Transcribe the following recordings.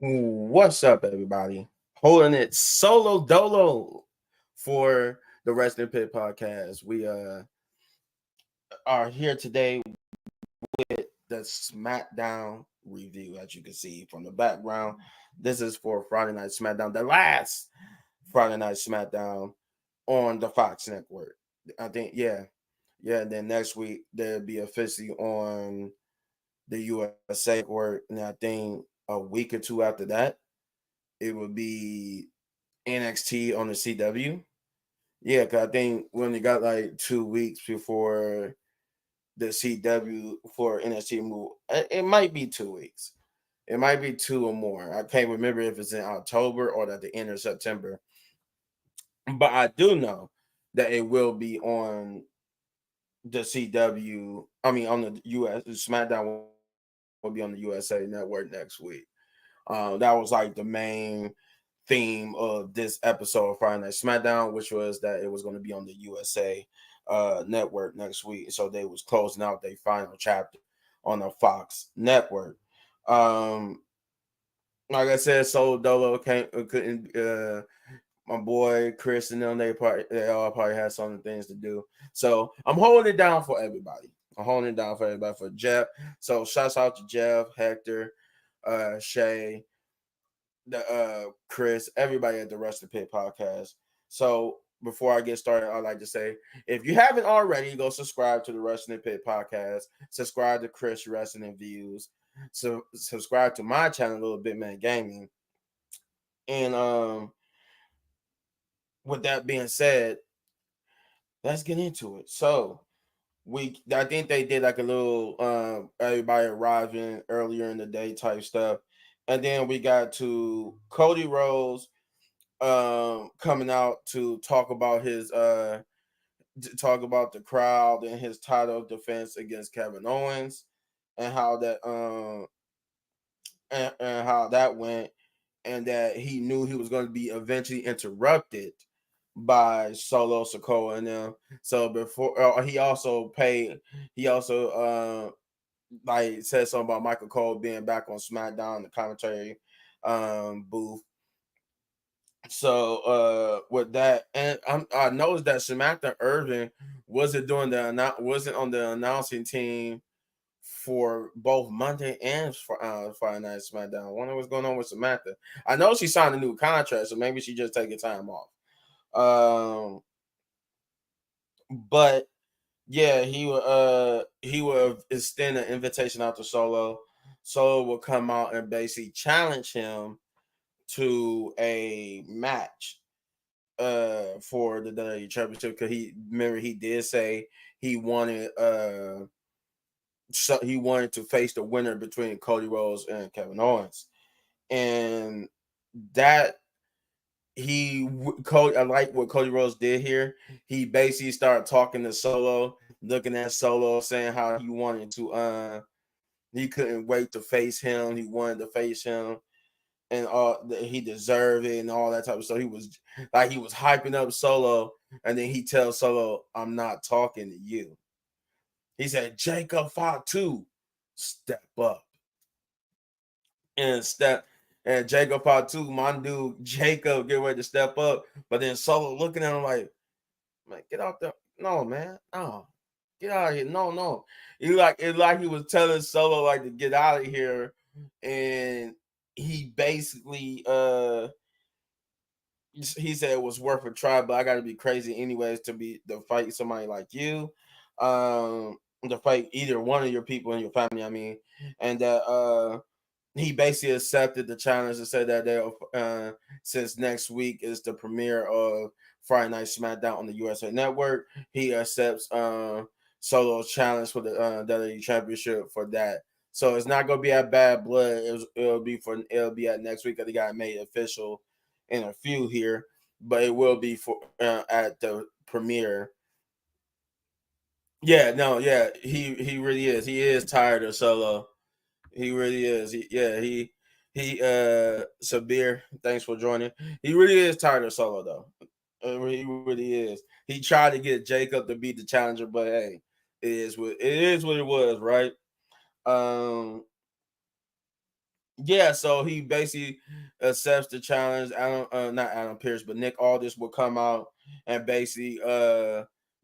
What's up, everybody? Holding it solo dolo for the Wrestling Pit podcast. We are here today with the Smackdown review, as you can see from the background. This is for Friday Night Smackdown, the last Friday Night Smackdown on the Fox Network. I think, yeah. And then next week they'll be officially on the USA Network, and I think a week or two after that it would be NXT on the CW. Yeah, because I think we only got like 2 weeks before the CW for NXT move. It might be 2 weeks. It might be two or more. I can't remember if it's in October or at the end of September. But I do know that it will be on the CW. I mean, on the US SmackDown will be on the USA Network next week. That was like the main theme of this episode of Friday Night SmackDown, which was that it was going to be on the USA network next week. So they was closing out their final chapter on the Fox network. Um, like I said, Solo Dolo couldn't. My boy Chris and them, they all probably had some things to do. So I'm holding it down for everybody. I'm holding it down for everybody for Jeff. So shouts out to Jeff, Hector, Shay, the Chris, everybody at the Wrestling Pit podcast. So before I get started, I'd like to say if you haven't already, go subscribe to the Wrestling Pit podcast, subscribe to Chris Wrestling Views, so subscribe to my channel, Little Bit Man Gaming. And with that being said, let's get into it. So I think they did like a little everybody arriving earlier in the day type stuff. And then we got to Cody Rhodes coming out to talk about the crowd and his title defense against Kevin Owens and how that and how that went, and that he knew he was going to be eventually interrupted by Solo Sokoa and them. So before he also like said something about Michael Cole being back on SmackDown, the commentary booth. So with that, and I noticed that Samantha Irvin wasn't on the announcing team for both Monday and for Friday Night SmackDown. I wonder what's going on with Samantha. I know she signed a new contract, so maybe she just taking time off. But yeah, he will extend an invitation out to Solo. Solo will come out and basically challenge him to a match for the WWE Championship, because he did say he wanted he wanted to face the winner between Cody Rhodes and Kevin Owens. And that Cody, I like what Cody Rhodes did here. He basically started talking to Solo, looking at Solo, saying how he couldn't wait to face him. He wanted to face him, and all that he deserved it, and all that type of stuff. He was hyping up Solo, and then he tells Solo, "I'm not talking to you." He said, "Jacob Fatu, step up." and step and Jacob Fatu, my dude Jacob, get ready to step up, but then Solo looking at him like, "Man, get out there! No, man, no, get out of here! No." He was telling Solo like to get out of here, and he basically he said it was worth a try, but I got to be crazy anyways to fight somebody like you, to fight either one of your people in your family. I mean, and that he basically accepted the challenge and said that since next week is the premiere of Friday Night SmackDown on the USA Network, he accepts Solo's challenge for the WWE Championship for that. So it's not gonna be at Bad Blood. It'll be at next week, because they got made official in a few here, but it will be for at the premiere. Yeah, no, yeah, he really is. He is tired of Solo. He really is. Sabir, thanks for joining. He really is tired of Solo though. He really is. He tried to get Jacob to beat the challenger, but hey, it is what it was, right? Um, Yeah, so he basically accepts the challenge. Not Adam Pierce, but Nick Aldis will come out and basically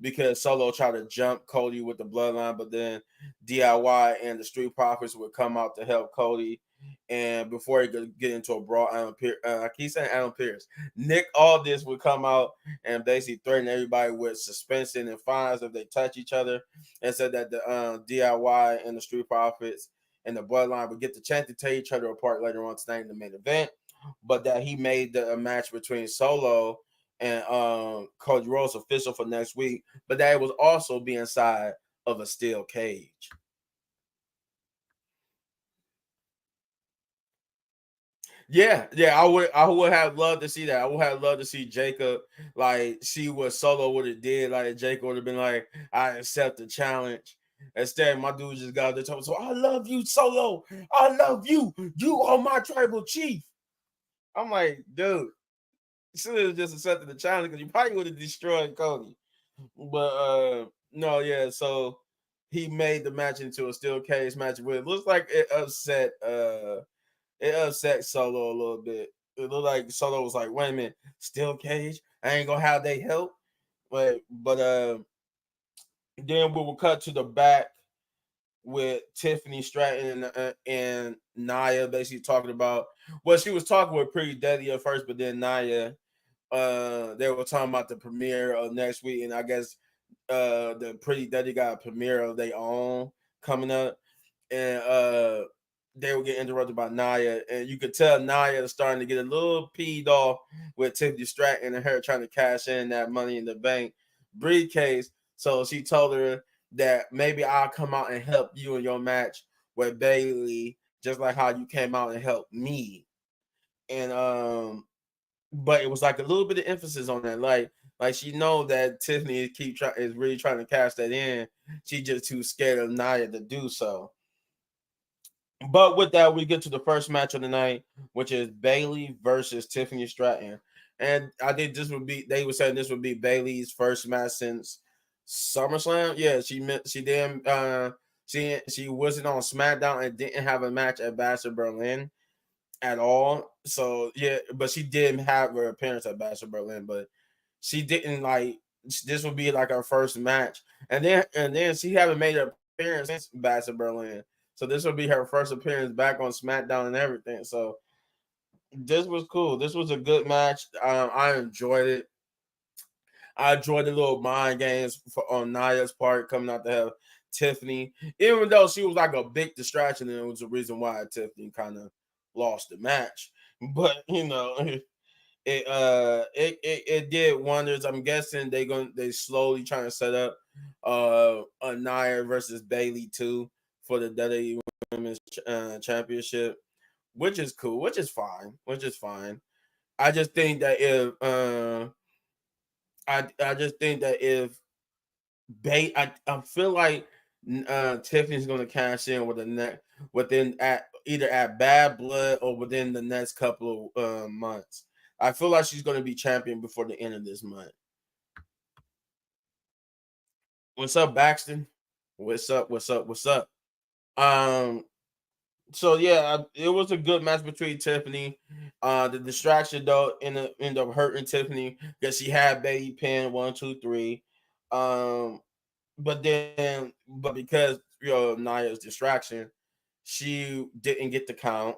because Solo tried to jump Cody with the bloodline, but then DIY and the Street Profits would come out to help Cody. And before he could get into a brawl, I keep saying Adam Pierce, Nick Aldis would come out and basically threaten everybody with suspension and fines if they touch each other, and said that the DIY and the Street Profits and the bloodline would get the chance to tear each other apart later on tonight in the main event, but that he made the match between Solo and Cody Rhodes official for next week, but that it was also be inside of a steel cage. Yeah, I would have loved to see that. I would have loved to see Jacob like see what Solo would have did. Like Jacob would have been like, I accept the challenge. Instead, my dude just got the top. So I love you, Solo. I love you. You are my tribal chief. I'm like, dude, should have just accepted the challenge because you probably would have destroyed Cody. But no, yeah, so he made the match into a steel cage match with it looks like it upset Solo a little bit. It looked like Solo was like, wait a minute, steel cage? I ain't gonna have they help. But then we will cut to the back with Tiffany Stratton and Nia basically talking about she was talking with Pretty Deadly at first, but then Nia they were talking about the premiere of next week, and I guess the Pretty Deadly got a premiere of their own coming up, and they would get interrupted by Nia, and you could tell Nia is starting to get a little peed off with Tiffany Stratton and her trying to cash in that Money in the Bank briefcase. So she told her that maybe I'll come out and help you in your match with Bailey, just like how you came out and helped me. And but it was like a little bit of emphasis on that, like she know that Tiffany is really trying to cash that in. She just too scared of Nia to do so. But with that, we get to the first match of the night, which is Bailey versus Tiffany Stratton. And I think they were saying this would be Bailey's first match since SummerSlam. Yeah, she didn't she wasn't on SmackDown and didn't have a match at Bash of Berlin at all. So yeah, but she did have her appearance at Bash of Berlin, but she didn't like this would be like her first match. And then she haven't made an appearance since Bash of Berlin. So this would be her first appearance back on SmackDown and everything. So this was cool. This was a good match. I enjoyed it. I enjoyed the little mind games on Nia's part coming out to have Tiffany, even though she was like a big distraction, and it was the reason why Tiffany kind of lost the match. But it did wonders. I'm guessing they slowly trying to set up a Nia versus Bailey too for the WWE Women's Championship, which is cool, which is fine. I just think that if I just think that if I feel like Tiffany's going to cash in with the next within at either at Bad Blood or within the next couple of months. I feel like she's going to be champion before the end of this month. What's up, Baxton? What's up? What's up? What's up? Um. So yeah, it was a good match between Tiffany. The distraction though ended up hurting Tiffany because she had Bailey pin 1, 2, 3. Um. But because Nia's distraction, she didn't get the count,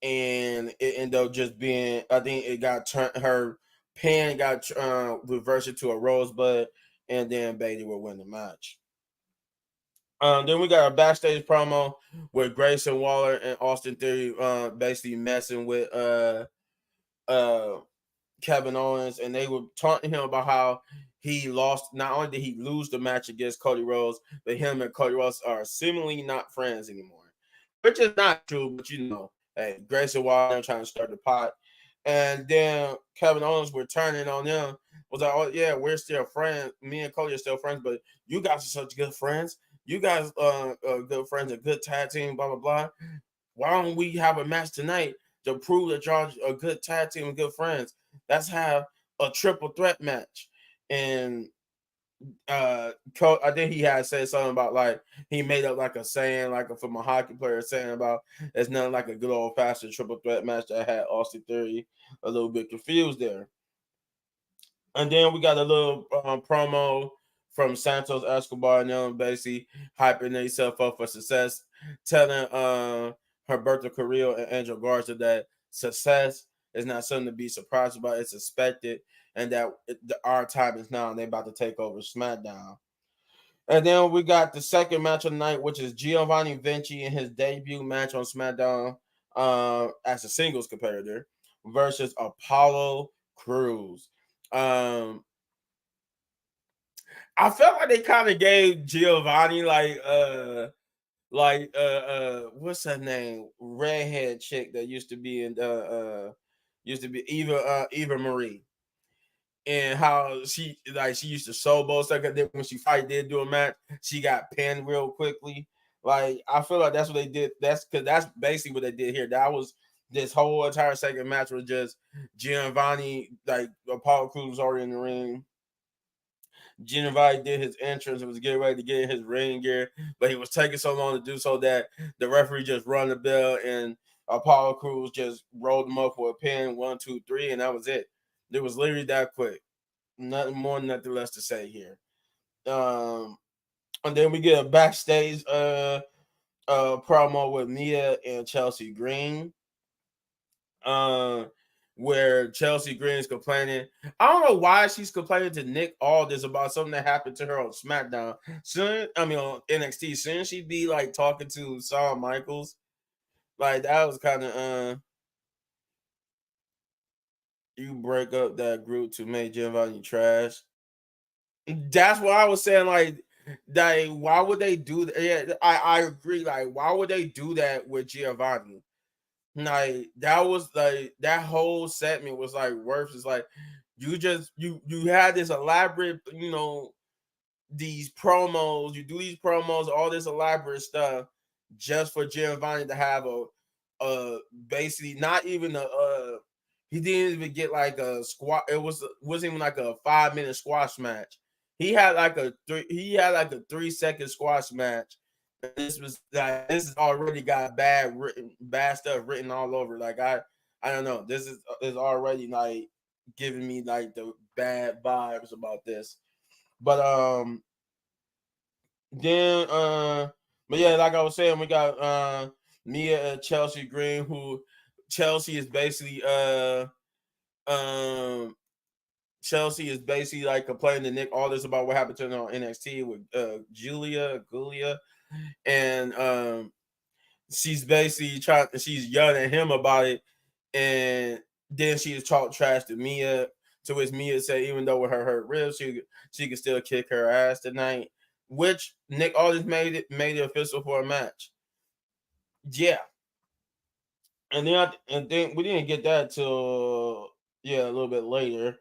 and it ended up just being. I think it got turned. Her pin got reversed to a rosebud, and then Bailey will win the match. Then we got a backstage promo with Grayson Waller and Austin Theory basically messing with uh Kevin Owens, and they were taunting him about how he lost. Not only did he lose the match against Cody Rhodes, but him and Cody Rhodes are seemingly not friends anymore, which is not true. But hey, Grayson Waller trying to start the pot, and then Kevin Owens were turning on them. Was like, oh yeah, we're still friends. Me and Cody are still friends, but you guys are such good friends. You guys are good friends, a good tag team, blah blah blah. Why don't we have a match tonight to prove that y'all are a good tag team and good friends? Let's have a triple threat match. And I think he had said something about like he made up like a saying like from a hockey player saying about it's nothing like a good old fashioned triple threat match that had Austin Theory a little bit confused there. And then we got a little promo from Santos Escobar and them basically hyping themselves up for success, telling Herberto Carrillo and Angel Garza that success is not something to be surprised about, it's expected, and that our time is now and they're about to take over SmackDown. And then we got the second match of the night, which is Giovanni Vinci in his debut match on SmackDown as a singles competitor versus Apollo Crews. Um, I felt like they kind of gave Giovanni what's her name? Redhead chick that used to be in used to be Eva Marie. And how she used to showboat stuff. Then when she did do a match, she got pinned real quickly. Like I feel like that's what they did. That's because that's basically what they did here. That was this whole entire second match was just Giovanni, like Apollo Crews was already in the ring. Giovanni did his entrance and was getting ready to get in his ring gear, but he was taking so long to do so that the referee just run the bell and Apollo Crews just rolled him up for a pin, 1, 2, 3, and that was it. It was literally that quick. Nothing more, nothing less to say here. And then we get a backstage promo with Mia and Chelsea Green. Uh, where Chelsea Green is complaining. I don't know why she's complaining to Nick Aldis about something that happened to her on SmackDown. On NXT. Shouldn't she be like talking to Shawn Michaels? Like that was kind of you break up that group to make Giovanni trash. That's what I was saying. Like, why would they do that? Yeah, I agree. Like, why would they do that with Giovanni? Like, that was like that whole segment was like worth. It's like you had this elaborate, these promos. You do these promos, all this elaborate stuff, just for Giovanni to have a basically not even he didn't even get like a squat. Wasn't even like a 5-minute squash match. He had like a 3-second squash match. This has already got bad stuff written all over. Like I don't know. This is already like giving me like the bad vibes about this. But then but yeah, like I was saying, we got Mia and Chelsea Green, who Chelsea is basically um Chelsea is basically like complaining to Nick Aldis about what happened to her on NXT with Gulia, and she's basically she's yelling at him about it, and then she is talk trash to Mia. To which Mia said, even though with her hurt ribs, she can still kick her ass tonight. Which Nick Aldis made it official for a match. Yeah, and then we didn't get that till a little bit later.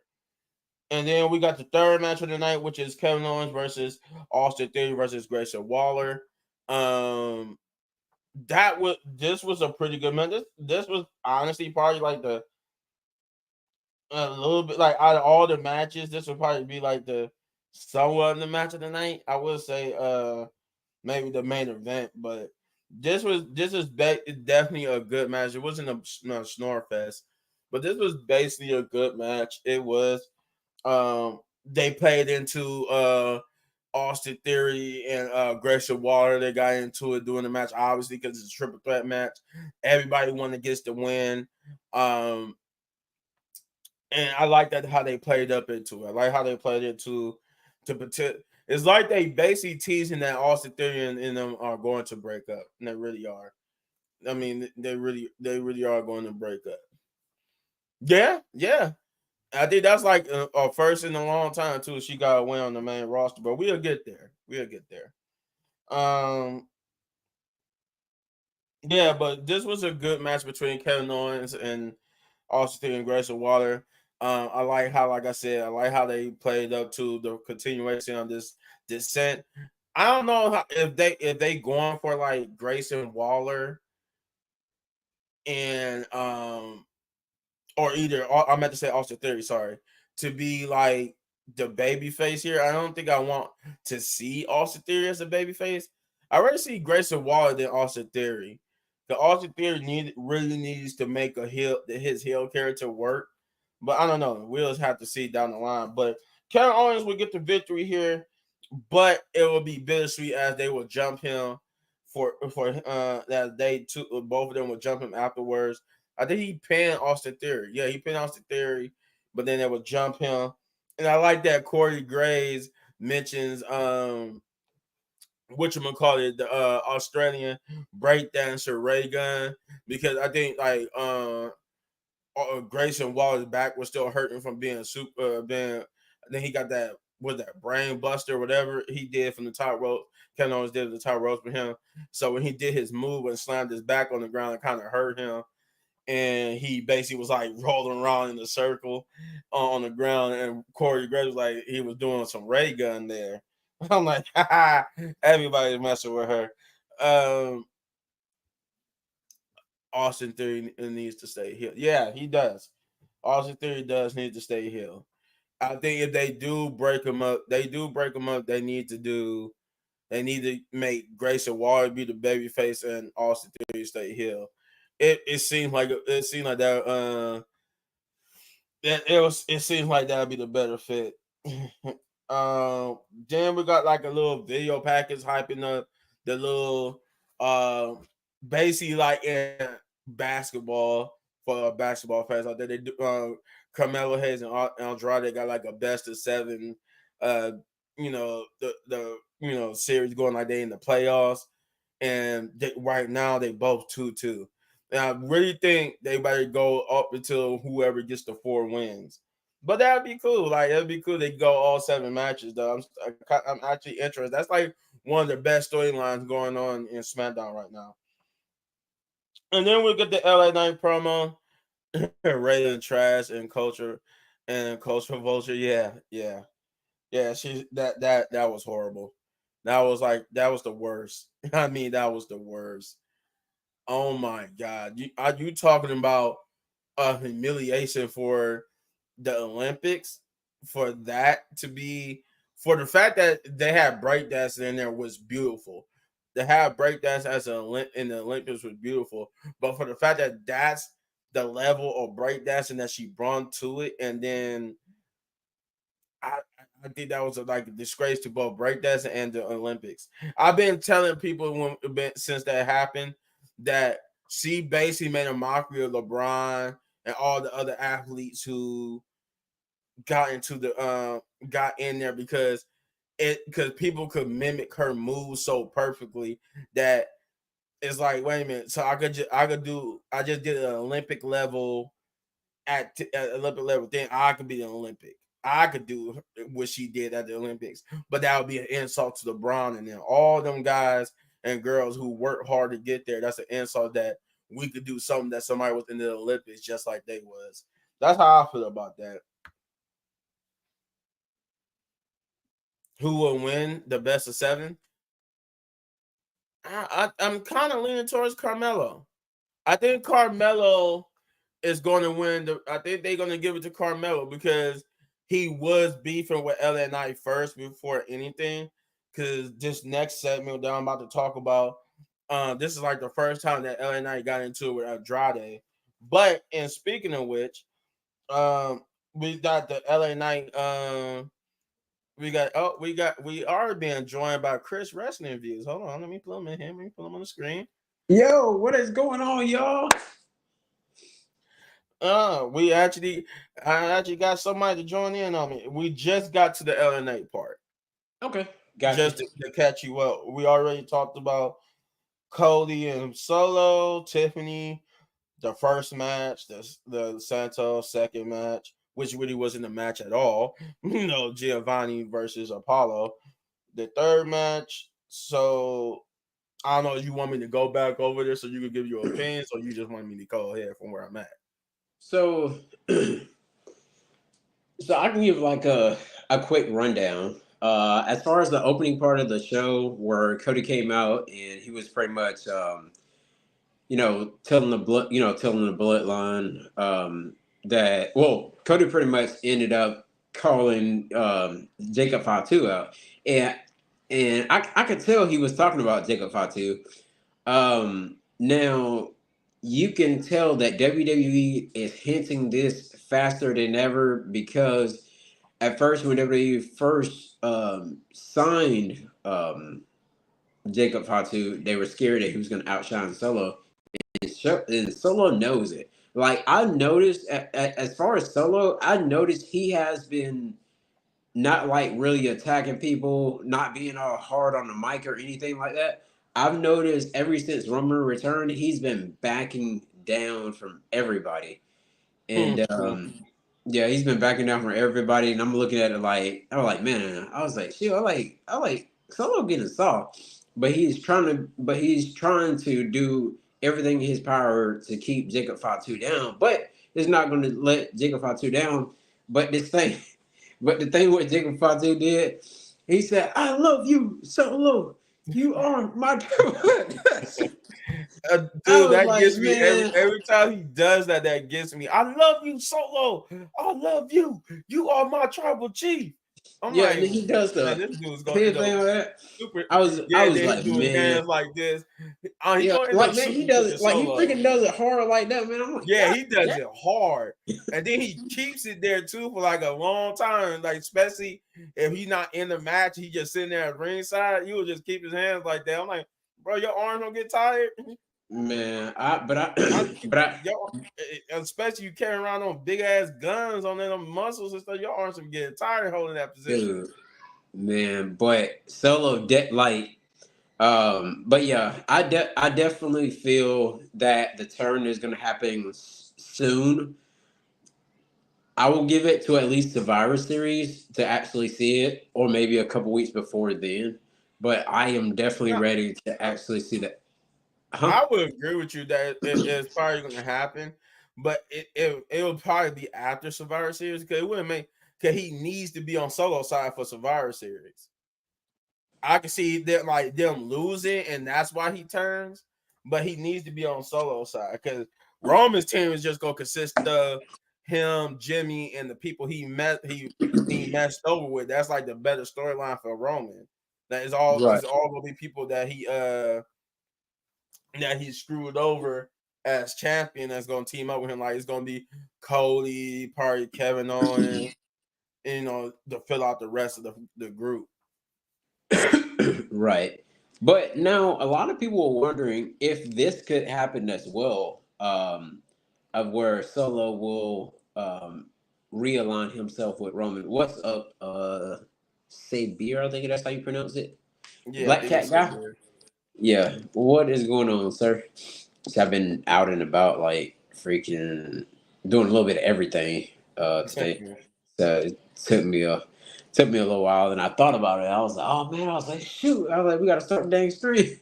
And then we got the third match of the night, which is Kevin Owens versus Austin Theory versus Grayson Waller. Um, this was a pretty good match. This was honestly probably like a little bit like out of all the matches, this would probably be like the somewhat the match of the night. I would say maybe the main event, but definitely a good match. It wasn't a snore fest, but this was basically a good match. It was. They played into Austin Theory and Grayson Waller. They got into it during the match, obviously, because it's a triple threat match. Everybody wanted gets to win. And I like that how they played up into it. I like how they played it to protect. It's like they basically teasing that Austin Theory and them are going to break up, and they really are. I mean, they really are going to break up. Yeah, yeah. I think that's like a first in a long time too. She got a win on the main roster, but we'll get there. We'll get there. Um, yeah, but this was a good match between Kevin Owens and Austin and Grayson Waller. I like how, like I said, I like how they played up to the continuation of this descent. I don't know if they going for like Grayson Waller and or either I meant to say Austin Theory, sorry, to be like the baby face here. I don't think I want to see Austin Theory as a baby face. I rather see Grayson Waller than Austin Theory. The Austin Theory really needs to make his heel character work. But I don't know. We'll just have to see down the line. But Kevin Owens will get the victory here, but it will be bittersweet as they will jump him for that they two both of them will jump him afterwards. I think he pinned Austin Theory. Yeah, he pinned Austin Theory, but then they will jump him. And I like that Corey Graves mentions whatchamacallit, the Australian breakdancer Ray Gunn, because I think like Grayson Waller's back was still hurting from being being. Then he got that brain buster, whatever he did from the top rope. Kevin Owens did the top ropes for him. So when he did his move and slammed his back on the ground, it kind of hurt him, and he basically was like rolling around in a circle on the ground. And Corey Graves was like he was doing some ray gun there. I'm like, everybody's messing with her. Austin Theory needs to stay here. Yeah, he does. Austin Theory does need to stay here. I think if they do break him up, They need to make Grayson Waller be the baby face and Austin Theory stay heel. It seems like that. It seems like that would be the better fit. Then we got like a little video package hyping up the little basically like in basketball for basketball fans out there. They do Carmelo Hayes and Andrade got like a best of seven. The series going like they in the playoffs, and right now they both 2-2. And I really think they better go up until whoever gets the 4 wins. But that'd be cool. Like it'd be cool. They go all 7 matches though. I'm actually interested. That's like one of the best storylines going on in SmackDown right now. And then we get the LA Knight promo, Raven Trash and Culture Vulture. Yeah. That was horrible. That was the worst. I mean, that was the worst. Oh my God! Are you talking about a humiliation for the Olympics? For that to be, for the fact that they had breakdance in there was beautiful. To have breakdance in the Olympics was beautiful, but for the fact that that's the level of breakdancing that she brought to it, and then I, I think that was like a disgrace to both breakdancing and the Olympics. I've been telling people since that happened that she basically made a mockery of LeBron and all the other athletes who got in there because people could mimic her moves so perfectly that it's like, wait a minute, so I just did an Olympic level at Olympic level, then I could be an Olympic. I could do what she did at the Olympics, but that would be an insult to LeBron and then all them guys and girls who worked hard to get there. That's an insult that we could do something that somebody was in the Olympics just like they was. That's how I feel about that. Who will win the best of 7? I'm kind of leaning towards Carmelo. I think Carmelo is going to win. I think they're going to give it to Carmelo because he was beefing with LA Knight first before anything. Because this next segment that I'm about to talk about, this is like the first time that LA Knight got into it with Andrade. But in speaking of which, we got the LA Knight. We are being joined by Chris Wrestling Views. Hold on, let me pull him in here. Let me pull him on the screen. Yo, what is going on, y'all? I actually got somebody to join in on me. We just got to the LNA part. Okay, gotcha. Just to catch you up. We already talked about Cody and Solo, Tiffany, the first match, the Santos second match, which really wasn't a match at all. Giovanni versus Apollo. The third match. So I don't know if you want me to go back over this so you can give your opinions, or you just want me to go ahead from where I'm at. So, so I can give like a quick rundown. As far as the opening part of the show, where Cody came out and he was pretty much, telling telling the bloodline that Cody pretty much ended up calling Jacob Fatu out, and I could tell he was talking about Jacob Fatu. Now you can tell that WWE is hinting this faster than ever because at first, when WWE first signed Jacob Fatu, they were scared that he was going to outshine Solo, and Solo knows it. Like I noticed, as far as Solo, I noticed he has been not like really attacking people, not being all hard on the mic or anything like that. I've noticed ever since Roman returned, he's been backing down from everybody. And yeah, he's been backing down from everybody, and I'm looking at it like I was like, man, I was like, shit, I like Solo getting soft, but he's trying to do everything in his power to keep Jacob Fatu down, but it's not going to let Jacob Fatu down. But this thing, but the thing what Jacob Fatu did, he said, "I love you, Solo. You are my." I Dude, was that like, gets me man, every time he does that. That gets me. I love you, Solo. I love you. You are my tribal chief. I'm yeah, and like, then he does man, the this dude's gonna hand thing like that. super. I Yeah, was then he like, do his man, hands like this. He yeah, gonna end up like man, he super does kicking it like he Solo. freaking does it hard like that, man. I'm like, Yeah, God he does damn. it hard, and then he keeps it there too for like a long time. Like especially if he's not in the match, he just sitting there at ringside. You will just keep his hands like that. I'm like, bro, your arms don't get tired. Man, I, but I, yo, especially you carrying around them big ass guns on them muscles and stuff. Your arms are getting tired holding that position. dude, man, but but yeah, I definitely feel that the turn is gonna happen soon. I will give it to at least Survivor Series to actually see it, or maybe a couple weeks before then. But I am definitely No, ready to actually see that. Huh? I would agree with you that it's probably going to happen, but it will probably be after Survivor Series because it wouldn't make because he needs to be on Solo side for Survivor Series. I can see that like them losing, and that's why he turns. But he needs to be on Solo side because Roman's team is just gonna consist of him, Jimmy, and the people he messed over with. That's like the better storyline for Roman. That is Right. all gonna be people that he screwed over as champion. That's gonna team up with him. Like it's gonna be Cody, probably Kevin Owens, to fill out the rest of the group. Right. But now a lot of people are wondering if this could happen as well, of where Solo will realign himself with Roman. What's up, Sabir? I think that's how you pronounce it. Yeah, I Black think cat it's so guy. weird. Yeah. What is going on, sir? So I've been out and about, like freaking doing a little bit of everything today. So it took me a little while, and I thought about it. I was like, oh man, I was like, shoot, I was like, we got to start the dang stream.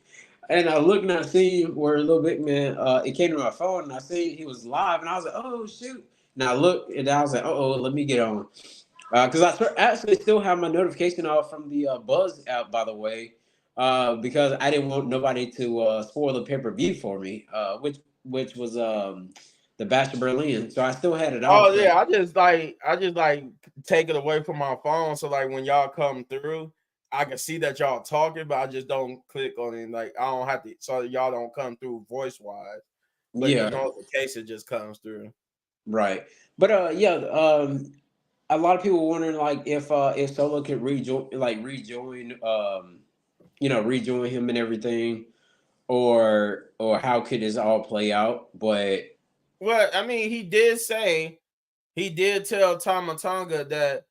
And I looked and I seen where Little Big Man, it came to my phone, and I seen he was live, and I was like, oh shoot. And I looked, and I was like, oh, let me get on, because actually still have my notification off from the Buzz app, by the way, because I didn't want nobody to spoil the pay per view for me, which was the Bash of Berlin. So I still had it Oh off. So yeah, I just like take it away from my phone. So like when y'all come through, I can see that y'all talking, but I just don't click on it. Like I don't have to, so y'all don't come through voice wise, but the yeah, notification just comes through. right. But yeah, a lot of people wondering like if Solo could rejoin him and everything, or how could this all play out? But Well, I mean, he did tell Tama Tonga that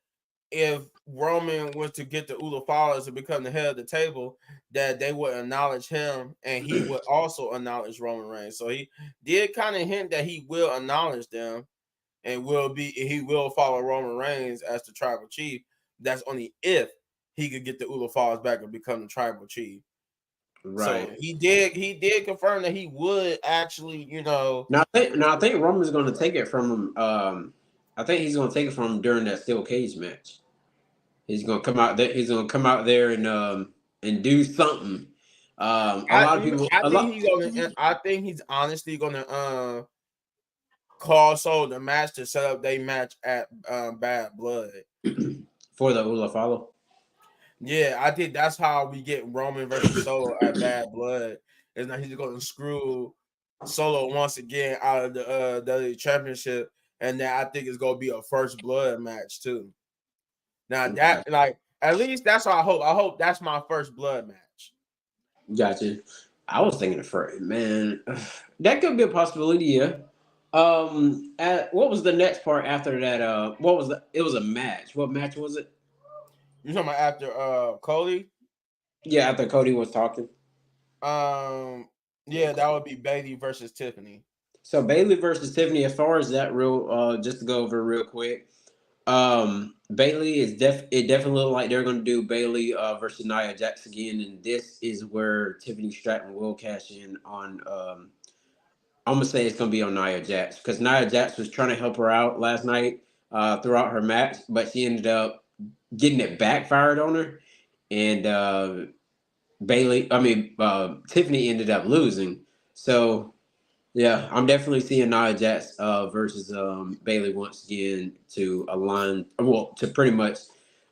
if Roman was to get the Ula followers to become the head of the table, that they would acknowledge him and he would also acknowledge Roman Reigns. So he did kind of hint that he will acknowledge them and he will follow Roman Reigns as the tribal chief. That's only if he could get the Ula followers back and become the tribal chief. So right. he did confirm that he would actually, Now I think Roman's going to take it from him. I think he's going to take it from him during that steel cage match. He's going to come out there. He's going to come out there and do something. A I lot of people. I A think lot. he's gonna. I think he's honestly gonna. call Solo the match to set up they match at Bad Blood. for the Ula follow. Yeah, I think that's how we get Roman versus Solo at Bad Blood. Is now he's going to screw Solo once again out of the WWE Championship, and then I think it's going to be a first blood match too. Now Okay. that like at least that's what I hope. I hope that's my first blood match. Gotcha. I was thinking of first, man. That could be a possibility, yeah. What was the next part after that? What was the? It was a match. What match was it? You talking about after Cody? Yeah, after Cody was talking. Um, yeah, that would be Bailey versus Tiffany. So Bailey versus Tiffany. As far as that, just to go over real quick. Bailey is it definitely looked like they're going to do Bailey versus Nia Jax again, and this is where Tiffany Stratton will cash in on. I'm gonna say it's gonna be on Nia Jax because Nia Jax was trying to help her out last night throughout her match, but she ended up getting it backfired on her, and Tiffany ended up losing. So yeah, I'm definitely seeing Nia Jax versus Bailey once again to align. Well, to pretty much.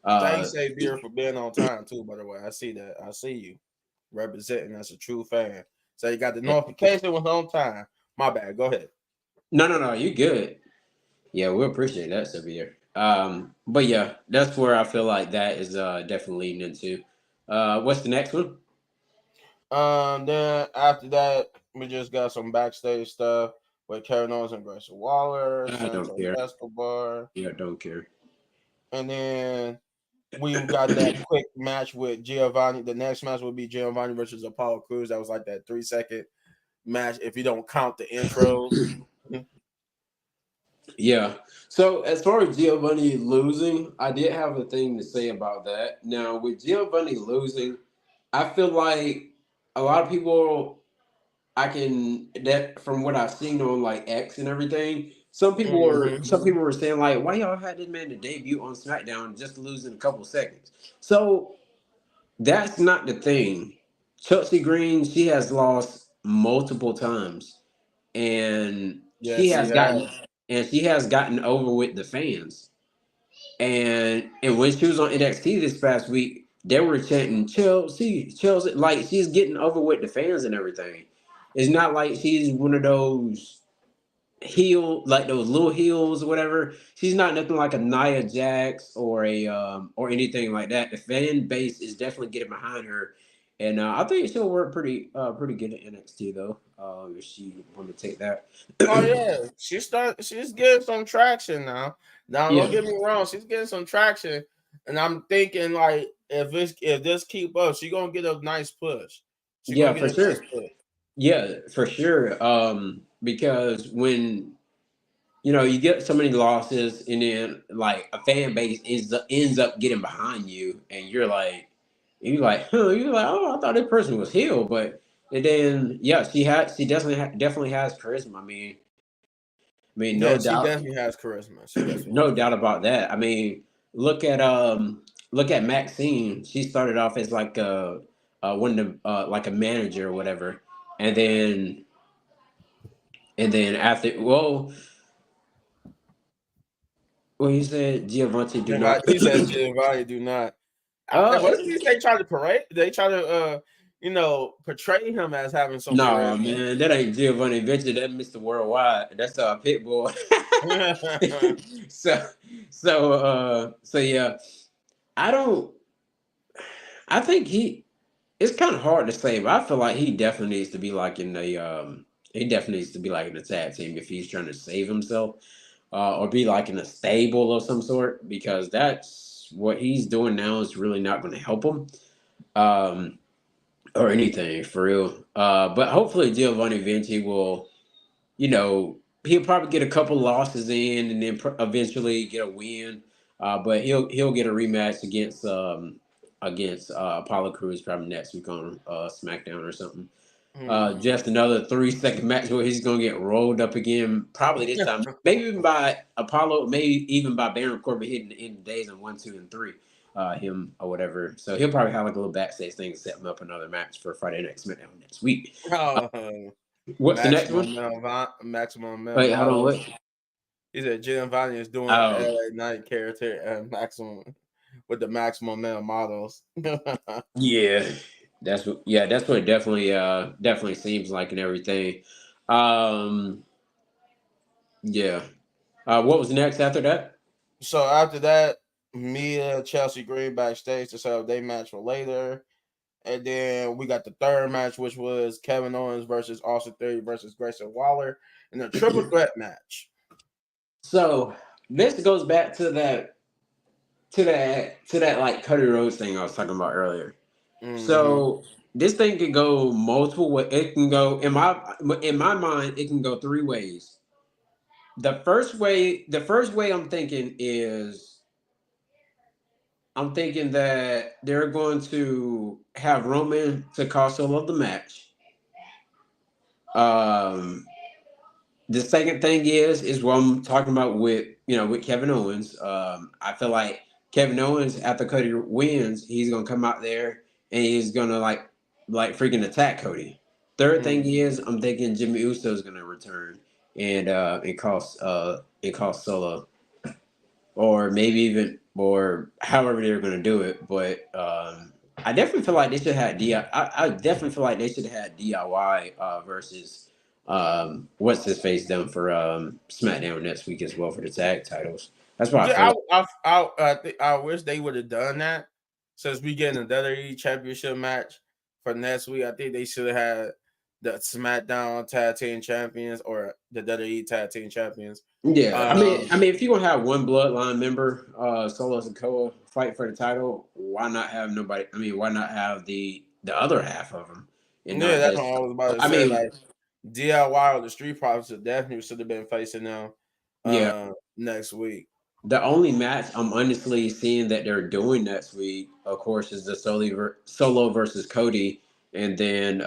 Uh, Thanks, A Beer, for being on time too. By the way, I see that. I see you representing as a true fan. So you got the notification was on time. My bad. Go ahead. no, you good. Yeah, we appreciate that, Severe. But yeah, that's where I feel like that is definitely leading into. What's the next one? Then after that, we just got some backstage stuff with Kevin Owens and Grayson Waller, I don't Santos care. Escobar, Yeah, don't care. and then we got that quick match with Giovanni. The next match will be Giovanni versus Apollo Cruz. That was like that 3 second match if you don't count the intros. Yeah. So as far as Giovanni losing, I did have a thing to say about that. Now with Giovanni losing, I feel like a lot of people I can that from what I've seen on like X and everything. Some Mm-hmm. people were saying like, why y'all had this man to debut on SmackDown just to lose in a couple seconds? So that's not the thing. Chelsea Green, she has lost multiple times, and Yes, he has. she has gotten over with the fans. And when she was on NXT this past week, they were chanting Chelsea, Chelsea, like she's getting over with the fans and everything. It's not like she's one of those like those little heels or whatever. She's not nothing like a Nia Jax or anything like that. The fan base is definitely getting behind her, and I think she'll work pretty good at NXT though. If she want to take that. Oh yeah, she's getting some traction now. Now don't Yeah, get me wrong, she's getting some traction, and I'm thinking like if this keep up, she gonna get a nice push. She gonna yeah, get for a nice sure. push. Yeah, for sure. Because when you get so many losses, and then like a fan base ends up getting behind you, and you're like, oh, I thought this person was healed, but and then yeah, she definitely has charisma. I mean, no Yeah, she doubt, definitely has charisma. She definitely no has doubt charisma. about that. I mean, look at Maxine. She started off as like one of like a manager or whatever, and then after well, he said Giovanni do not. He says Giovanni do not. What at least they try to parade? They try to portray him as having some No, charisma. man, that ain't Giovanni Vinci. That's Mr. Worldwide. That's Pitbull. so, so yeah. I don't. I think he. It's kind of hard to say, but I feel like he definitely needs to be like in the. He definitely needs to be like in the tag team if he's trying to save himself, or be like in a stable of some sort, because that's what he's doing now is really not going to help him. Um, or anything for real. But hopefully Giovanni Vinci will, he'll probably get a couple losses in, and then eventually get a win. But he'll get a rematch against Apollo Crews probably next week on SmackDown or something. Hmm. Just another 3 second match where he's gonna get rolled up again. Probably this time, maybe even by Apollo, maybe even by Baron Corbin hitting the end of days on 1, 2, and 3, him or whatever. So he'll probably have like a little backstage thing to set him up another match for Friday Night SmackDown next week. Oh. What's the next one? Maximum male Wait, hold on. models. What? He said Giovanni is doing Oh, LA Knight character at maximum with the maximum male models. yeah. That's what it definitely seems like and everything. Um, yeah. What was next after that? So after that, Mia Chelsea Green backstage to set up their match for later. And then we got the third match, which was Kevin Owens versus Austin Theory versus Grayson Waller in a triple threat match. So this goes back to that like Cody Rhodes thing I was talking about earlier. Mm-hmm. So this thing can go multiple ways. It can go in my mind. It can go three ways. The first way I'm thinking that they're going to have Roman to cost all of the match. Um, the second thing is what I'm talking about with Kevin Owens. I feel like Kevin Owens after Cody wins, he's gonna come out there and he's gonna like freaking attack Cody. Third thing Mm-hmm. is I'm thinking Jimmy Uso is gonna return and it costs Solo or maybe even or however they're gonna do it. But I definitely feel like they should have I definitely feel like they should have had DIY versus what's his face done for SmackDown next week as well for the tag titles. That's why I feel Yeah, like. I wish they would have done that. Since we getting a WWE Championship match for next week, I think they should have had the SmackDown Tag Team Champions or the WWE Tag Team Champions. Yeah, I mean, Um, I mean, if you're gonna have one bloodline member, Solo Sikoa, fight for the title, why not have nobody? I mean, why not have the other half of them and yeah, not that's what just? I was about to I say. mean, Like DIY or the Street Profits definitely should have been facing them yeah. next week. The only match I'm honestly seeing that they're doing next week, of course, is the Solo versus Cody, and then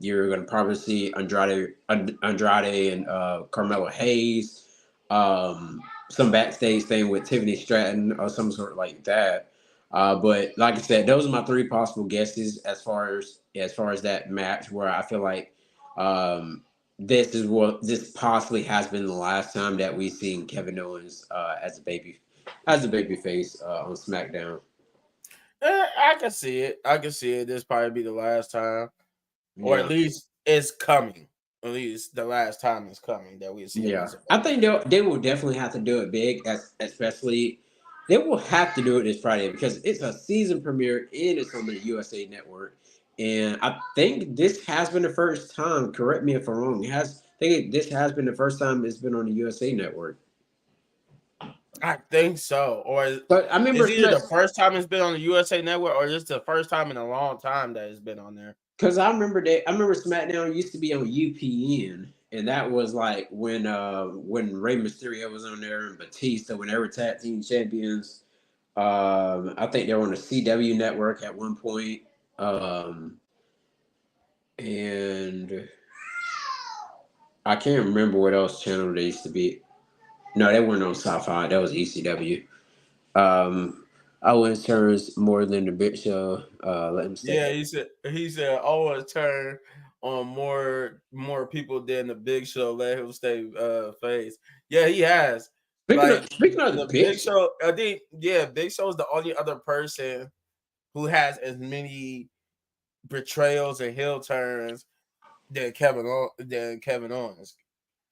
you're going to probably see Andrade and Carmelo Hayes, some backstage thing with Tiffany Stratton or some sort like that. But like I said, those are my three possible guesses as far as that match where I feel like um, this possibly has been the last time that we've seen Kevin Owens as a baby face on SmackDown. I can see it. I can see it. This probably be the last time, or at Yeah, least it's coming. At least the last time is coming that we see him yeah. as a I think babyface. they will definitely have to do it big, especially they will have to do it this Friday because it's a season premiere and it's on the USA Network. And I think this has been the first time. Correct me if I'm wrong. This has been the first time it's been on the USA Network. I think so. Or But I remember is either the first time it's been on the USA Network or just the first time in a long time that it's been on there. because I remember SmackDown used to be on UPN, and that was like when Rey Mysterio was on there and Batista when they were tag team champions. I think they were on the CW network at one point. Um, and I can't remember what else channel they used to be. No, they weren't on Sci-Fi. That was ECW. Um, Owens turns more than the Big Show. Let him Yeah, stay. he said always turn on more people than the Big Show. Let him stay face. Yeah, he has. Speaking of Like speaking of the the Big Big Show, Show, I think Big Show is the only other person who has as many betrayals and heel turns than Kevin Owens.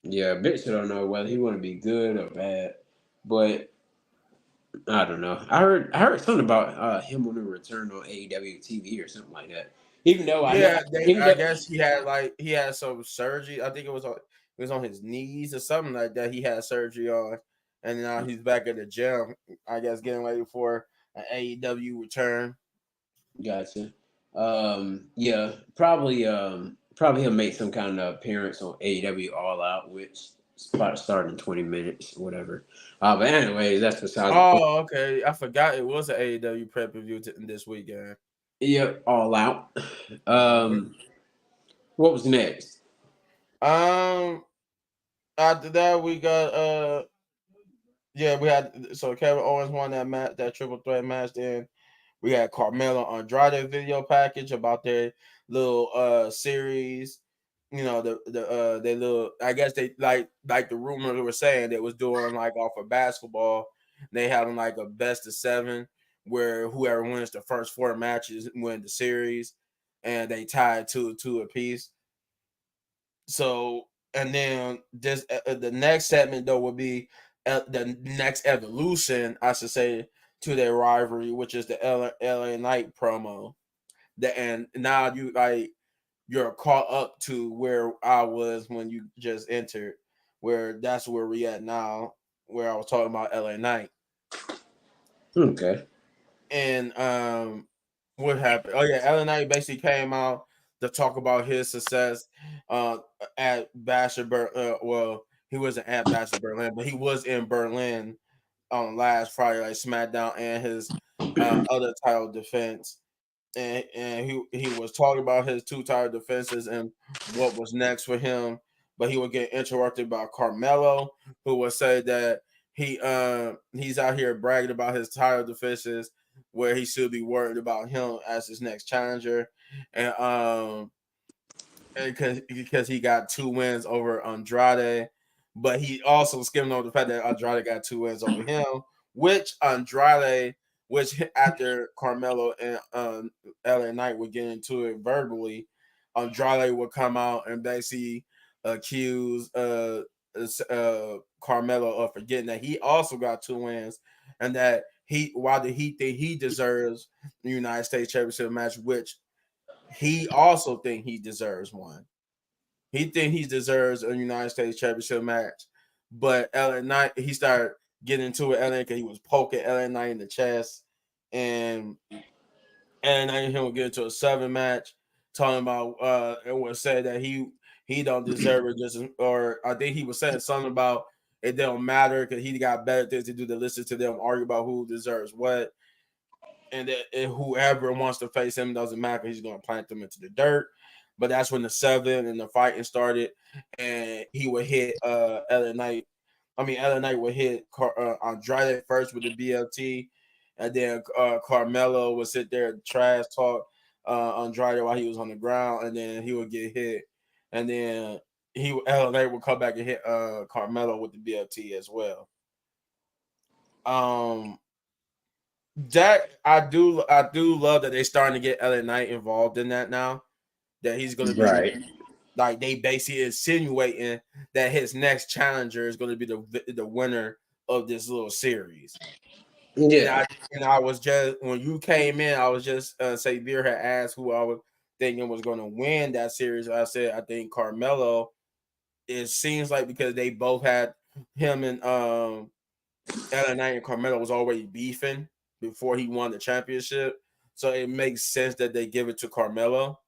yeah, Big Show don't know whether he want to be good or bad, but I don't know. I heard something about him on a return on AEW TV or something like that. Even though I know, Yeah, even I though guess he had some surgery. I think it was on his knees or something like that. He had surgery on, and now he's back at the gym. I guess getting ready for an AEW return. gotcha. Yeah, probably he'll make some kind of appearance on AEW All Out, which is about to start in 20 minutes, whatever. But anyways, that's besides the point. Oh, okay. I forgot it was an AEW pay per view this weekend. Yep, All Out. Mhm. Um, what was next? Um. After that, we got we had so Kevin Owens won that match, that triple threat match. Then we had Carmelo Andrade video package about their little series. they little, I guess they like the rumors were saying they was doing like off of basketball. They having like a best of seven where whoever wins the first four matches win the series, and they tied two apiece. So and then this the next segment though would be the next evolution, I should say, to their rivalry, which is the LA Knight promo. And now you're caught up to where I was when you just entered, where that's where we at now, where I was talking about LA Knight. Okay. And what happened? Oh yeah, LA Knight basically came out to talk about his success uh at well, he wasn't at Bachelor Berlin, but he was in Berlin on last Friday, like SmackDown, and his other title defense. And he was talking about his two title defenses and what was next for him, but he would get interrupted by Carmelo, who would say that he's out here bragging about his title defenses, where he should be worried about him as his next challenger, and because he got two wins over Andrade, but he also skimmed over the fact that Andrade got two wins over him, which after Carmelo and LA Knight would get into it verbally, Andrade would come out and basically accuse Carmelo of forgetting that he also got two wins, and that why did he think he deserves the United States Championship match, which he also think he deserves one. He think he deserves a United States Championship match, but LA Knight, he started getting into it LA because he was poking LA Knight in the chest, and Knight and him would get into a seven match, talking about it was said that he don't deserve it, just or I think he was saying something about it don't matter because he got better things to do to listen to them argue about who deserves what, and whoever wants to face him doesn't matter. He's going to plant them into the dirt. But that's when the seven and the fighting started, and he would hit LA Knight. LA Knight would hit Andrade first with the BLT, and then Carmelo would sit there and trash talk Andrade while he was on the ground, and then he would get hit, and then LA Knight would come back and hit Carmelo with the BLT as well. That I do love that they're starting to get LA Knight involved in that now. That he's going to be Right. like they basically insinuating that his next challenger is going to be the winner of this little series. And Yeah. I was just when you came in, I was just say Veer had asked who I was thinking was going to win that series. I said I think Carmelo. It seems like because they both had him and LA Knight and Carmelo was already beefing before he won the championship, so it makes sense that they give it to Carmelo.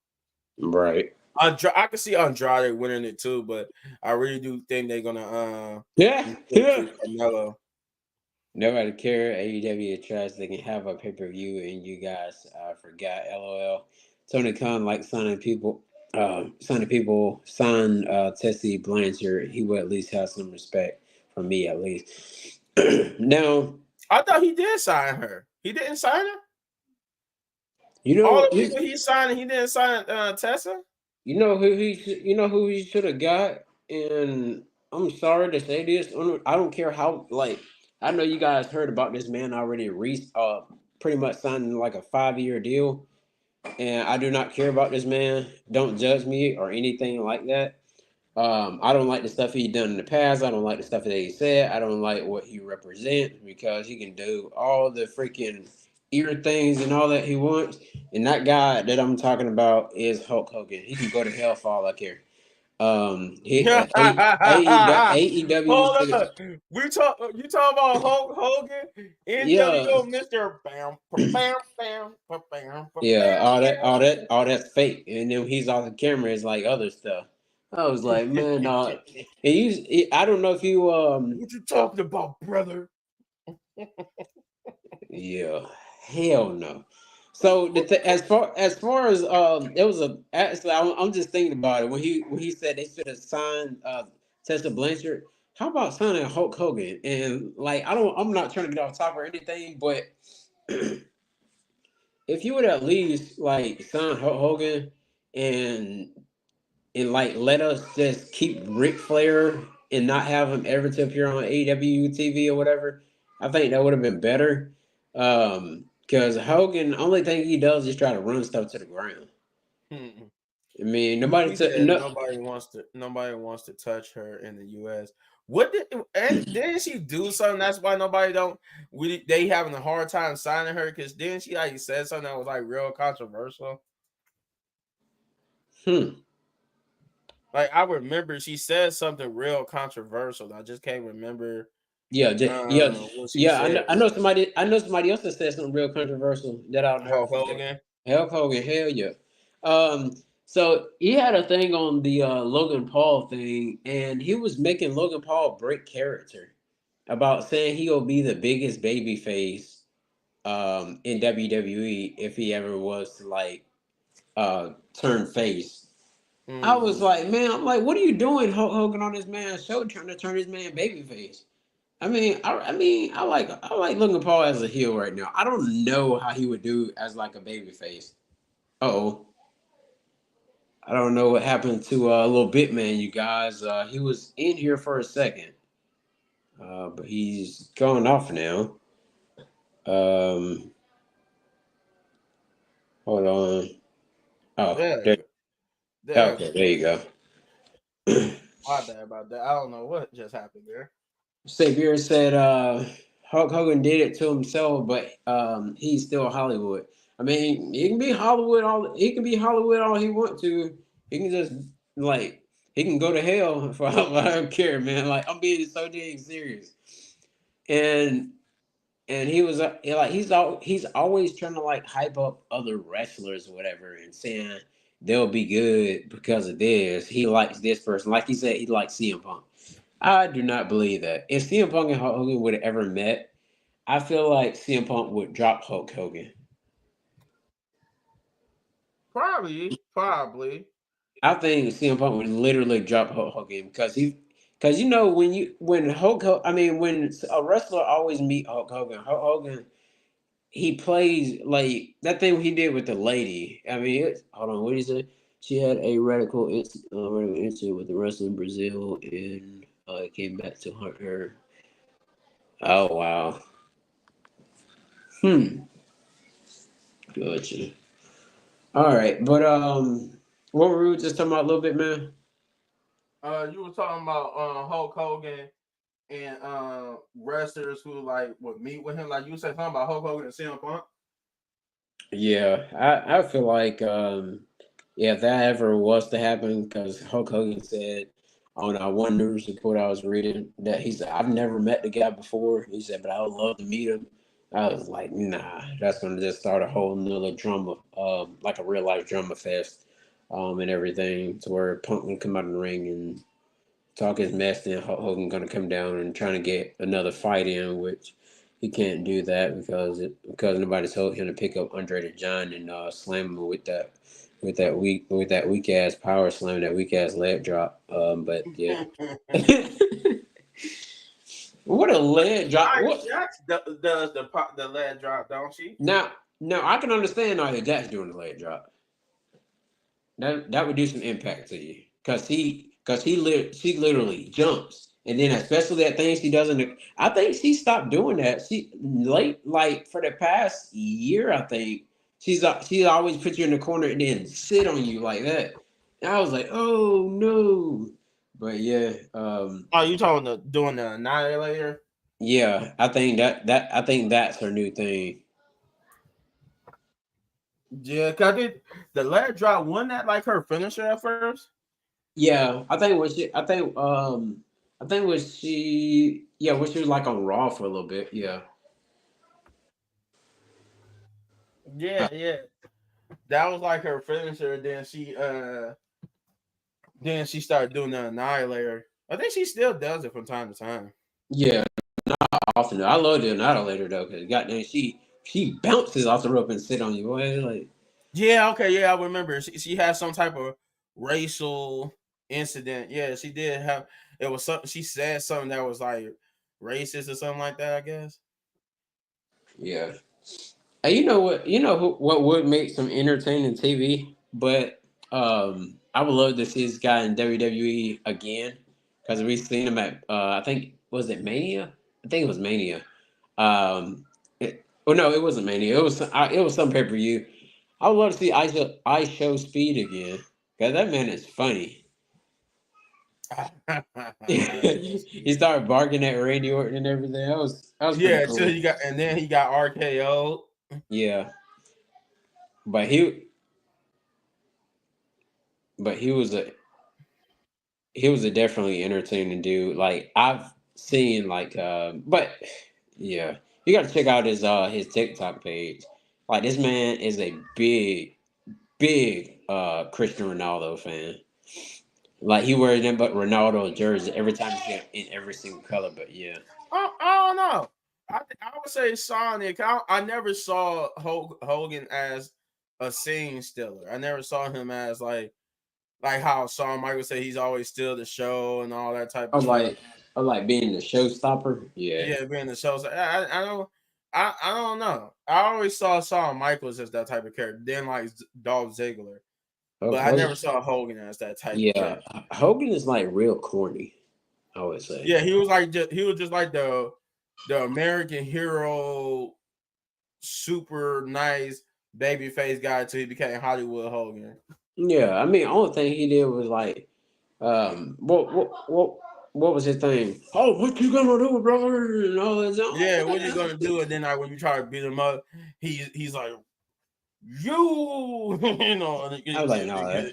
Right. I can see Andrade winning it too, but I really do think they're gonna Yeah. give it Yeah. to Carmelo. Nobody care. AEW tries they can have a pay per view, and you guys forgot. LOL. Tony Khan like signing people. Sign Tessie Blanchard. He will at least have some respect from me, at least. Now, I thought he did sign her. He didn't sign her. you All know, the people he signed, he didn't sign Tessa. you know who he should have got, and I'm sorry to say this. I don't care how like I know you guys heard about this man already. Pretty much signing like a 5-year deal, and I do not care about this man. Don't judge me or anything like that. I don't like the stuff he done in the past. I don't like the stuff that he said. I don't like what he represents because he can do all the freaking ear things and all that he wants. And that guy that I'm talking about is Hulk Hogan. He can go to hell for all I care. AEW Hold should have, up. You talk about Hulk Hogan, yeah, NWO, Mr. Bam, bam, bam, bam, bam, yeah, bam, all that's fake. And then he's off the camera is like other stuff. I was like, man, bam. I don't know if you What you talking about, brother? yeah, hell no. So as far as it was a actually I'm just thinking about it when he said they should have signed Tessa Blanchard. How about signing Hulk Hogan? And like I'm not trying to get off top or anything, but if you would at least like sign Hulk Hogan and and like let us just keep Ric Flair and not have him ever to appear on AEW TV or whatever, I think that would have been better. Because Hogan, only thing he does is try to run stuff to the ground. Hmm. I mean, nobody He took said no. nobody wants to touch her in the U.S. What did and didn't she do something? That's why nobody don't they having a hard time signing her because didn't she like said something that was like real controversial? Hmm. Like I remember she said something real controversial. I just can't remember Yeah, yeah, what she yeah. said. I know somebody. I know somebody else that said something real controversial that I'll never Hulk forget. Hogan. Hulk Hogan, hell yeah. So he had a thing on the Logan Paul thing, and he was making Logan Paul break character about saying he'll be the biggest baby face in WWE if he ever was to like turn face. I was Mm-hmm. like, man, I'm like, what are you doing, Hulk Hogan, on this man's show, trying to turn this man babyface? I like Logan Paul as a heel right now. I don't know how he would do as like a babyface. Oh, I don't know what happened to little Bitman, you guys. He was in here for a second, but he's gone off now. Um, hold on. Oh, There you there. go. There you Okay, there go. you go. My bad about that. I don't know what just happened there. Xavier said Hulk Hogan did it to himself, but he's still Hollywood. I mean, he can be Hollywood all he want to. He can just like he can go to hell for all I don't care, man. Like I'm being so dang serious. And he was like he's always trying to like hype up other wrestlers or whatever and saying they'll be good because of this. He likes this person. Like he said, he likes CM Punk. I do not believe that. If CM Punk and Hulk Hogan would have ever met, I feel like CM Punk would drop Hulk Hogan. Probably. I think CM Punk would literally drop Hulk Hogan because you know when a wrestler always meet Hulk Hogan, he plays like that thing he did with the lady. I mean, hold on, what did he say? She had a radical incident with the wrestler in Brazil, and it came back to haunt her. Oh wow. Hmm. Gotcha. All right, but what were we just talking about a little bit, man? You were talking about Hulk Hogan and wrestlers who like would meet with him. Like you said something about Hulk Hogan and CM Punk. Yeah, I feel like yeah, if that ever was to happen, because Hulk Hogan said on one news report I was reading that he said I've never met the guy before. He said, but I would love to meet him. I was like, nah, that's gonna just start a whole nother drama, like a real life drama fest, and everything, to where Punk can come out in the ring and talk his mess, then Hogan gonna come down and trying to get another fight in, which he can't do that because nobody told him to pick up Andre the Giant and slam him with that weak ass power slam, that weak ass leg drop. But yeah, what a leg drop! Nia What Jax does the lead drop, don't she? now? Now I can understand Nia Jax doing the leg drop. That would do some impact to you she literally jumps, and then especially that thing she does in the. I think she stopped doing that. She late like for the past year. I think she's always put you in the corner and then sit on you like that. And I was like, oh no, but yeah, Oh, you talking doing the annihilator? yeah. I think that's her new thing. Yeah, cause I did the lead drop. Wasn't that like her finisher at first? Yeah, I think was she yeah when she was like on Raw for a little bit. Yeah. Yeah. That was like her finisher. Then she started doing the annihilator. I think she still does it from time to time. Yeah, often. I love the annihilator though, because goddamn, she bounces off the rope and sit on you. Boy, like Yeah, okay, yeah, I remember. She had some type of racial incident. Yeah, she did have. It was something she said something that was like racist or something like that. I guess. yeah. And you know what? You know what would make some entertaining TV, but I would love to see this guy in WWE again because we've seen him at I think was it Mania? I think it was Mania. Oh no, it wasn't Mania. It was some pay per view. I would love to see I show Speed again because that man is funny. He started barking at Randy Orton and everything. That was pretty Yeah, so cool. he got, and then he got RKO. Yeah, but he was a definitely entertaining dude. Like I've seen but yeah, you got to check out his TikTok page. Like this man is a big Cristiano Ronaldo fan. Like he wears them but Ronaldo jersey every time you see him in every single color. But yeah, I don't know. I would say Sonic. I never saw Hogan as a scene stealer. I never saw him as like how Shawn Michaels say he's always steal the show and all that type I of stuff. like I like being the showstopper. Yeah. Yeah, being the show. So I don't know. I always saw Shawn Michaels as that type of character. Then like Dolph Ziggler, but I never saw Hogan as that type of Yeah, character. Hogan is like real corny. I would say. Yeah, he was just like the American hero, super nice babyface guy until he became Hollywood Hogan. Yeah, I mean, only thing he did was like, what was his thing? Oh, what you gonna do, brother? And all that. Yeah, what you gonna do? And then like when you try to beat him up, he's like you, you know. And I was like, no,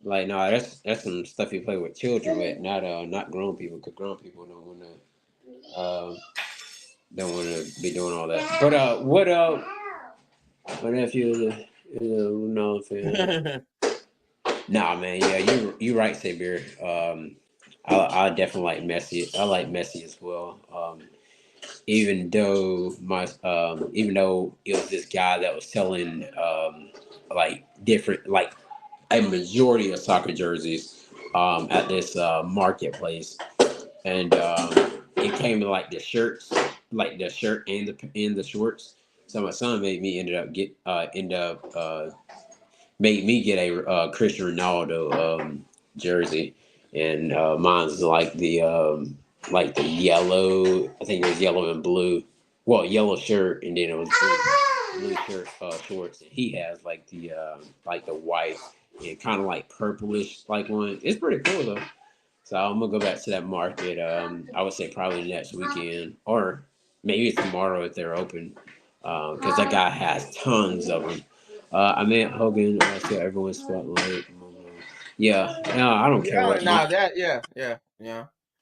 like, no, that's some stuff you play with children with, not grown people, because grown people don't want to be doing all that. But my nephew is a Ronaldo fan. Nah, man, yeah, you right, Sabir. I definitely like Messi. I like Messi as well. Even though it was this guy that was selling like different like a majority of soccer jerseys at this marketplace, and it came in like the shirts, like the shirt and the shorts. So my son made me get a Cristiano Ronaldo jersey, and mine's like the yellow. I think it was yellow and blue. Well, yellow shirt, and then it was blue shirt shorts. And he has like the white and kind of like purplish like one. It's pretty cool though. So I'm gonna go back to that market. I would say probably next weekend or maybe tomorrow if they're open, because that guy has tons of them. I met Hogan. So everyone's spotlight. Yeah, no, I don't care yeah, what. nah, that yeah.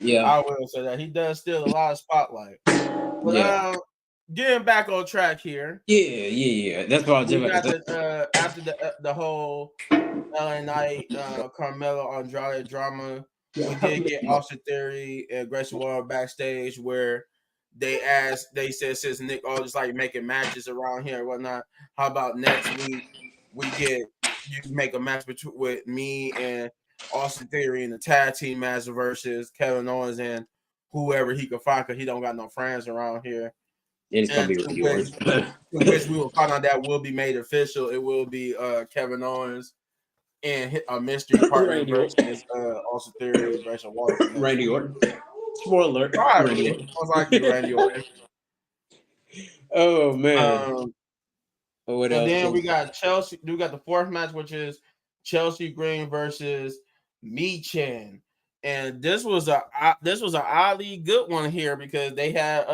Yeah, I will say that he does steal a lot of spotlight. But yeah, getting back on track here, yeah. That's what I was we about got to say. the after the whole LA Knight Carmelo Andrade drama. We did get Austin Theory and Grayson Waller backstage where they said since Nick Aldis like making matches around here and whatnot, how about next week we get you make a match between with me and Austin Theory in the tag team match versus Kevin Owens and whoever he could find because he don't got no friends around here. And it's gonna And be reviewers. to which we will find out that will be made official. It will be Kevin Owens and a mystery partner Randy Orton. versus Austin Theory and Grayson Waller for next Randy week. Orton. Spoiler alert. Randy Probably, Orton. most likely Randy Orton. Oh man. Um, What and else? then we got Chelsea. We got the fourth match, which is Chelsea Green versus Michin. And this was an oddly good one here because they had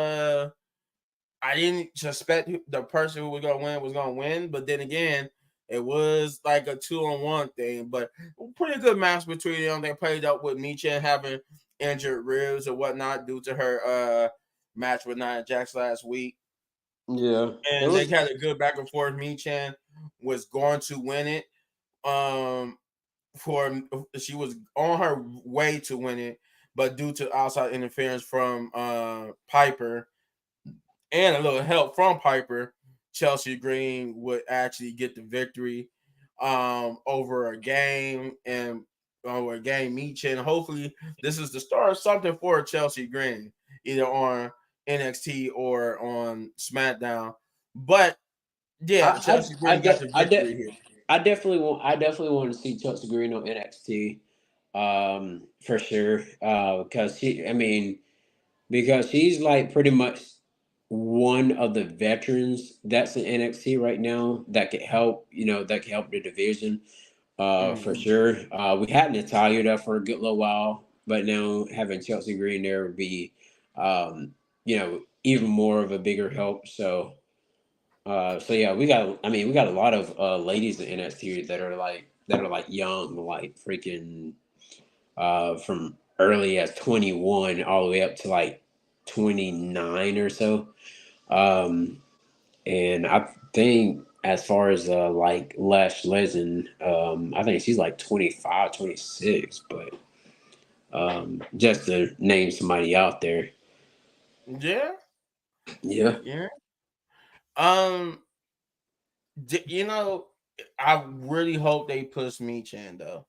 I didn't suspect the person who was gonna win, but then again, it was like a 2-on-1 thing. But pretty good match between them. They played up with Michin having injured ribs or whatnot due to her match with Nia Jax last week. Yeah. It And they was had a good back and forth. Michin was going to win it. Um, for she was on her way to win it, but due to outside interference from Piper and a little help from Piper, Chelsea Green would actually get the victory over a game and over a game Michin. Hopefully, this is the start of something for Chelsea Green, either on NXT or on SmackDown. But yeah, I Chelsea Green got the I victory here. I definitely want to see Chelsea Green on NXT. For sure. Because because she's like pretty much one of the veterans that's in NXT right now that could help, that could help the division. For Mm-hmm. sure. We had Natalia there for a good little while, but now having Chelsea Green there would be, even more of a bigger help. So yeah, we got a lot of ladies in NXT that are like young, like freaking from early as 21 all the way up to like 29 or so. Um, and I think as far as like Lash Legend, I think she's like 25, 26. But just to name somebody out there. Yeah, Yeah. yeah. Um, you know, I really hope they push me Chan though.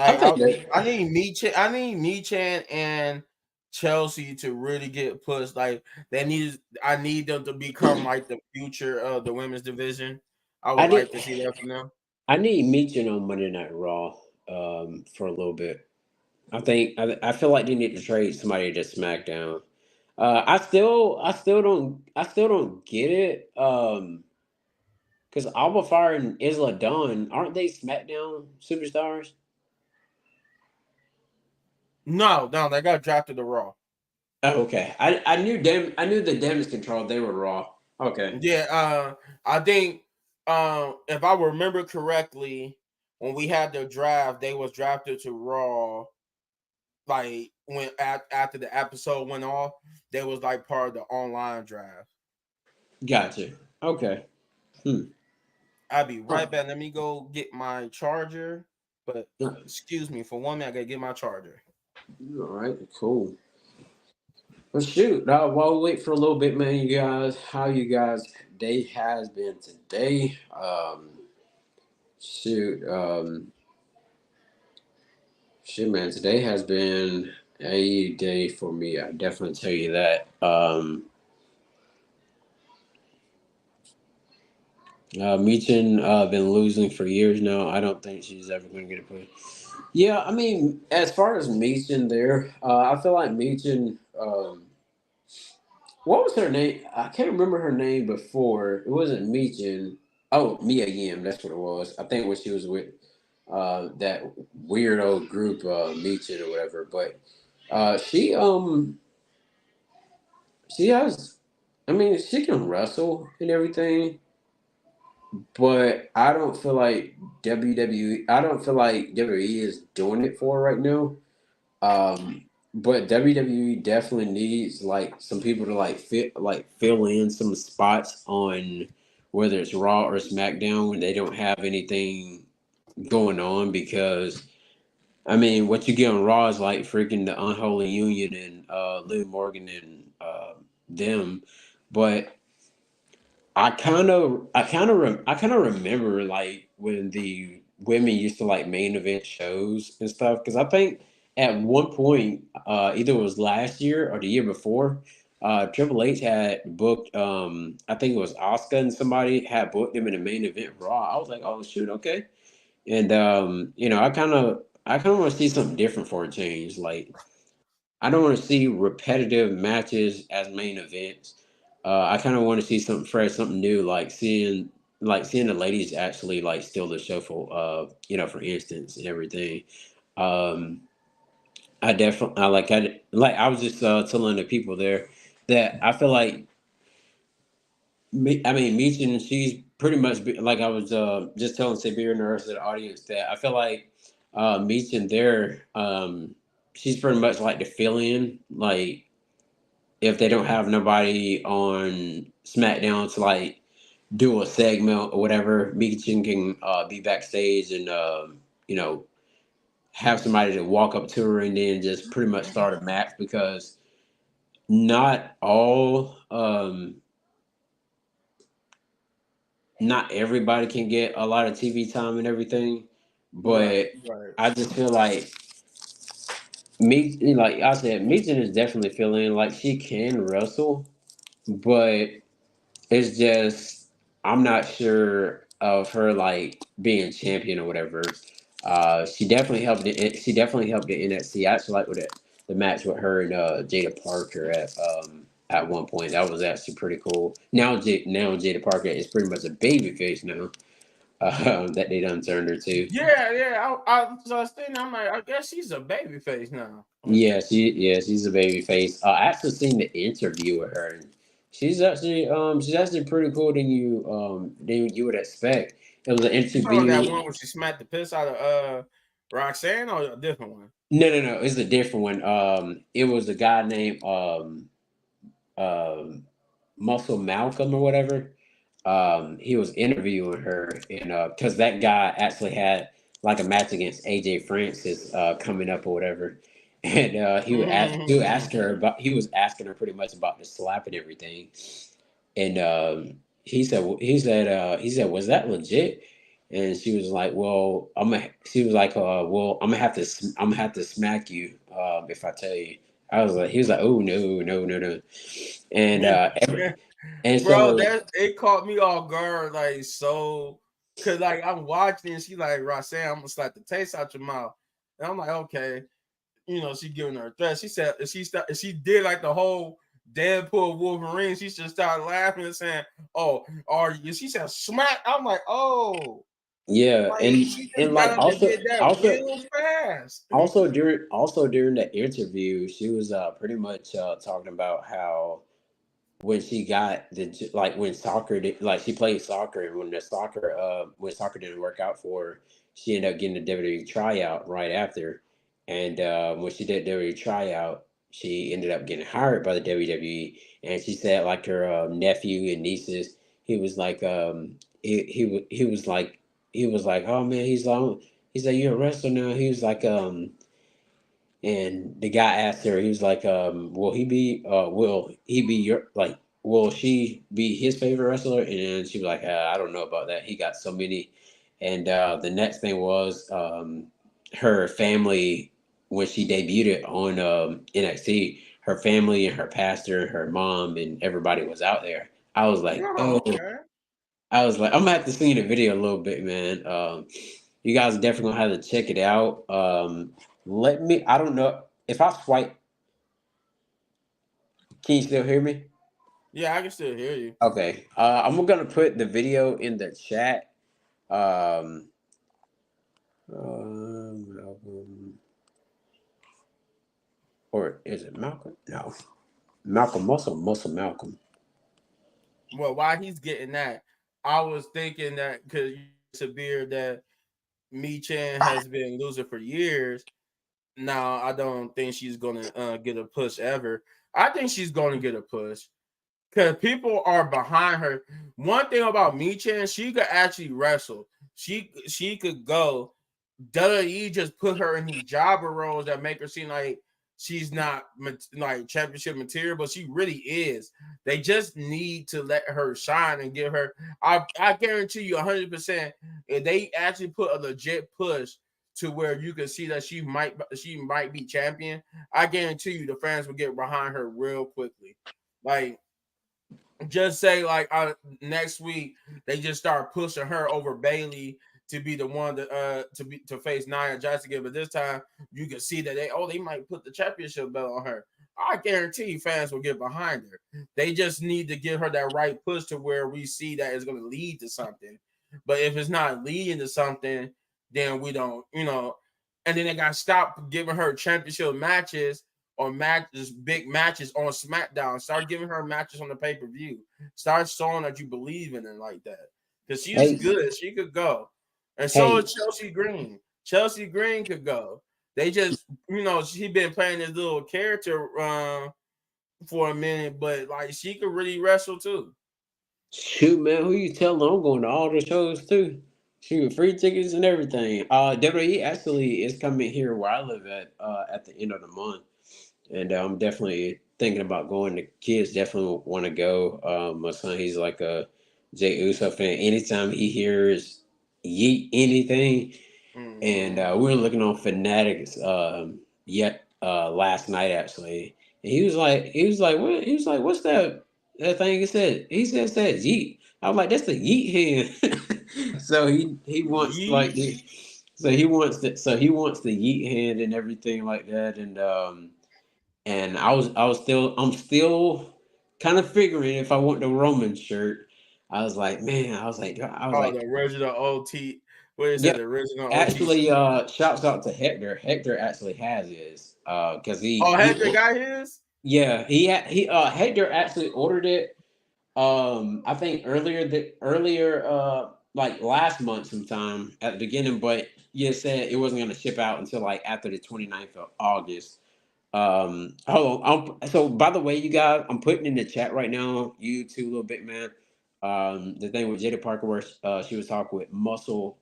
I Like think that I need me Chan and Chelsea to really get pushed. Like I need them to become like the future of the women's division. I I would did like to see that from them. I need Meechin on Monday Night Raw for a little bit. I feel like they need to trade somebody to SmackDown. I still don't get it. Because Alba Fire and Isla Dawn aren't they SmackDown superstars? No, no, they got drafted to Raw. Oh, okay. I knew the Damage Control. They were Raw. Okay, Yeah, I think if I remember correctly, when we had the draft, they was drafted to Raw. Like after the episode went off, they was like part of the online draft. gotcha. Okay. Hmm. I'll be Oh, right back. Let me go get my charger. But all excuse me for 1 minute. I gotta get my charger. right. Cool. Well, shoot. While we wait for a little bit, man, you guys, how you guys' day has been today? Shoot. Shit, man. Today has been a day for me. I definitely tell you that. Meechin been losing for years now. I don't think she's ever going to get a push. Yeah, I mean, as far as Meechin there, I feel like Meechin. What was her name? I can't remember her name before. It wasn't Meechin. Oh, Mia Yim. That's what it was. I think when she was with that weirdo group, Meechin or whatever. But she has. I mean, she can wrestle and everything. But I don't feel like WWE. I don't feel like WWE is doing it for her right now. But WWE definitely needs like some people to fill in some spots on whether it's Raw or SmackDown when they don't have anything going on because I mean what you get on Raw is like freaking the Unholy Union and Liv Morgan and them, but I kind of remember like when the women used to like main event shows and stuff because I think at one point, either it was last year or the year before, Triple H had booked. I think it was Oscar and somebody had booked them in the main event Raw. I was like, oh shoot, okay. And I kind of want to see something different for a change. Like I don't want to see repetitive matches as main events. I kind of want to see something fresh, something new, like seeing the ladies actually like steal the show for for instance and everything. Um, I was just telling the people there that I feel like I mean Meechin, she's pretty much like I was just telling Sabir and the rest of the audience that I feel like Meechin there, she's pretty much like the fill in like if they don't have nobody on SmackDown to like do a segment or whatever, Michin can be backstage and you know have somebody to walk up to her and then just pretty much start a match because not all not everybody can get a lot of TV time and everything, Right, but right. I just feel like me like I said, Michin is definitely feeling like she can wrestle, but it's just I'm not sure. of her like being champion or whatever. She definitely helped it. She definitely helped the NXT. I actually like with it, the match with her and Jada Parker at one point. That was actually pretty cool. Now Jada Parker is pretty much a baby face now. That they done turned her to. Yeah, yeah. So I was thinking, I'm like, I guess she's a baby face now. She's a baby face. I actually seen the interview with her. And she's actually pretty cool than you would expect. It was an You talking about that interview. one where she smacked the piss out of Roxanne, or a different one? No. It's a different one. It was a guy named um Muscle Malcolm or whatever. He was interviewing her, and because that guy actually had like a match against AJ Francis coming up or whatever, and he would ask her about he was asking her pretty much about the slap and everything, and he said was that legit? And she was like, well, she was like, well, I'm gonna have to smack you if I tell you. I was like, he was like, oh no, and and Bro, so that it caught me off guard, like so, cause like I'm watching, and she like Roxanne, I'm gonna slap the taste out your mouth, and I'm like, okay, she giving her a threat. She said if she did like the whole Deadpool Wolverine, she just started laughing and saying, "Oh, are you?" She said, "Smack." I'm like, "Oh, yeah, like she just and got like up and did that real fast." also during the interview, she was pretty much talking about how when she got like when soccer like she played soccer and when soccer didn't work out for her, she ended up getting a WWE tryout right after, and when she did WWE tryout, she ended up getting hired by the WWE, and she said like her nephew and nieces, he was like he was like, oh man, he's like, you're a wrestler now. He was like and the guy asked her, he was like, will he be your, like, will she be his favorite wrestler? And she was like, I don't know about that. He got so many. And the next thing was her family, when she debuted on NXT, her family and her pastor, her mom, and everybody was out there. I was like, Oh, oh, okay. I was like, I'm gonna have to see the video a little bit, man. You guys are definitely gonna have to check it out. I don't know if I swipe. Can you still hear me? Yeah, I can still hear you. Okay. I'm gonna put the video in the chat. Um, Malcolm, or is it Malcolm? No, Malcolm Muscle Malcolm. Well, while he's getting that, I was thinking that because severe that Mi Chan has been losing for years. Now I don't think she's gonna get a push ever. I think she's gonna get a push because people are behind her. One thing about Michan, she could actually wrestle. She could go. WWE just put her in these jobber roles that make her seem like she's not like championship material, but she really is. They just need to let her shine and give her. I guarantee you 100%. If they actually put a legit push to where you can see that she might be champion, I guarantee you the fans will get behind her real quickly. Like just say like next week they just start pushing her over Bailey to be the one to face Nia Jax again, but this time you can see that they might put the championship belt on her. I guarantee fans will get behind her. They just need to give her that right push to where we see that it's going to lead to something. But if it's not leading to something, then we don't. And then they got to stop giving her championship matches or matches, big matches on SmackDown. Start giving her matches on the pay per view. Start showing that you believe in it like that. Because she's Hey, good. She could go. And so hey, is Chelsea Green. Chelsea Green could go. They just, she been playing this little character for a minute, but like she could really wrestle too. shoot, man, who you telling? I'm going to all the shows too. Shoot, free tickets and everything. WWE actually is coming here where I live at the end of the month. And I'm definitely thinking about going. The kids definitely want to go. My son, he's like a Jay Uso fan. Anytime he hears Yeet anything, and Mm-hmm. we were looking on Fanatics yet last night actually, and he was like, what's that thing? He said says Yeet. I was like, that's the Yeet hand. So he wants like Yeesh. he wants the yeet hand and everything like that, and I'm still kind of figuring if I want the Roman shirt. I was Oh, the like, original OT. What is yeah. that? The original Actually, OTC. shouts out to Hector. Hector actually has his, because Oh, Hector got his. yeah, Hector actually ordered it. I think earlier, like last month sometime at the beginning, but you said it wasn't going to ship out until like after the 29th of August. Hold on. So by the way, you guys, I'm putting in the chat right now. You too, little big man. The thing with Jada Parker where she was talking with Muscle.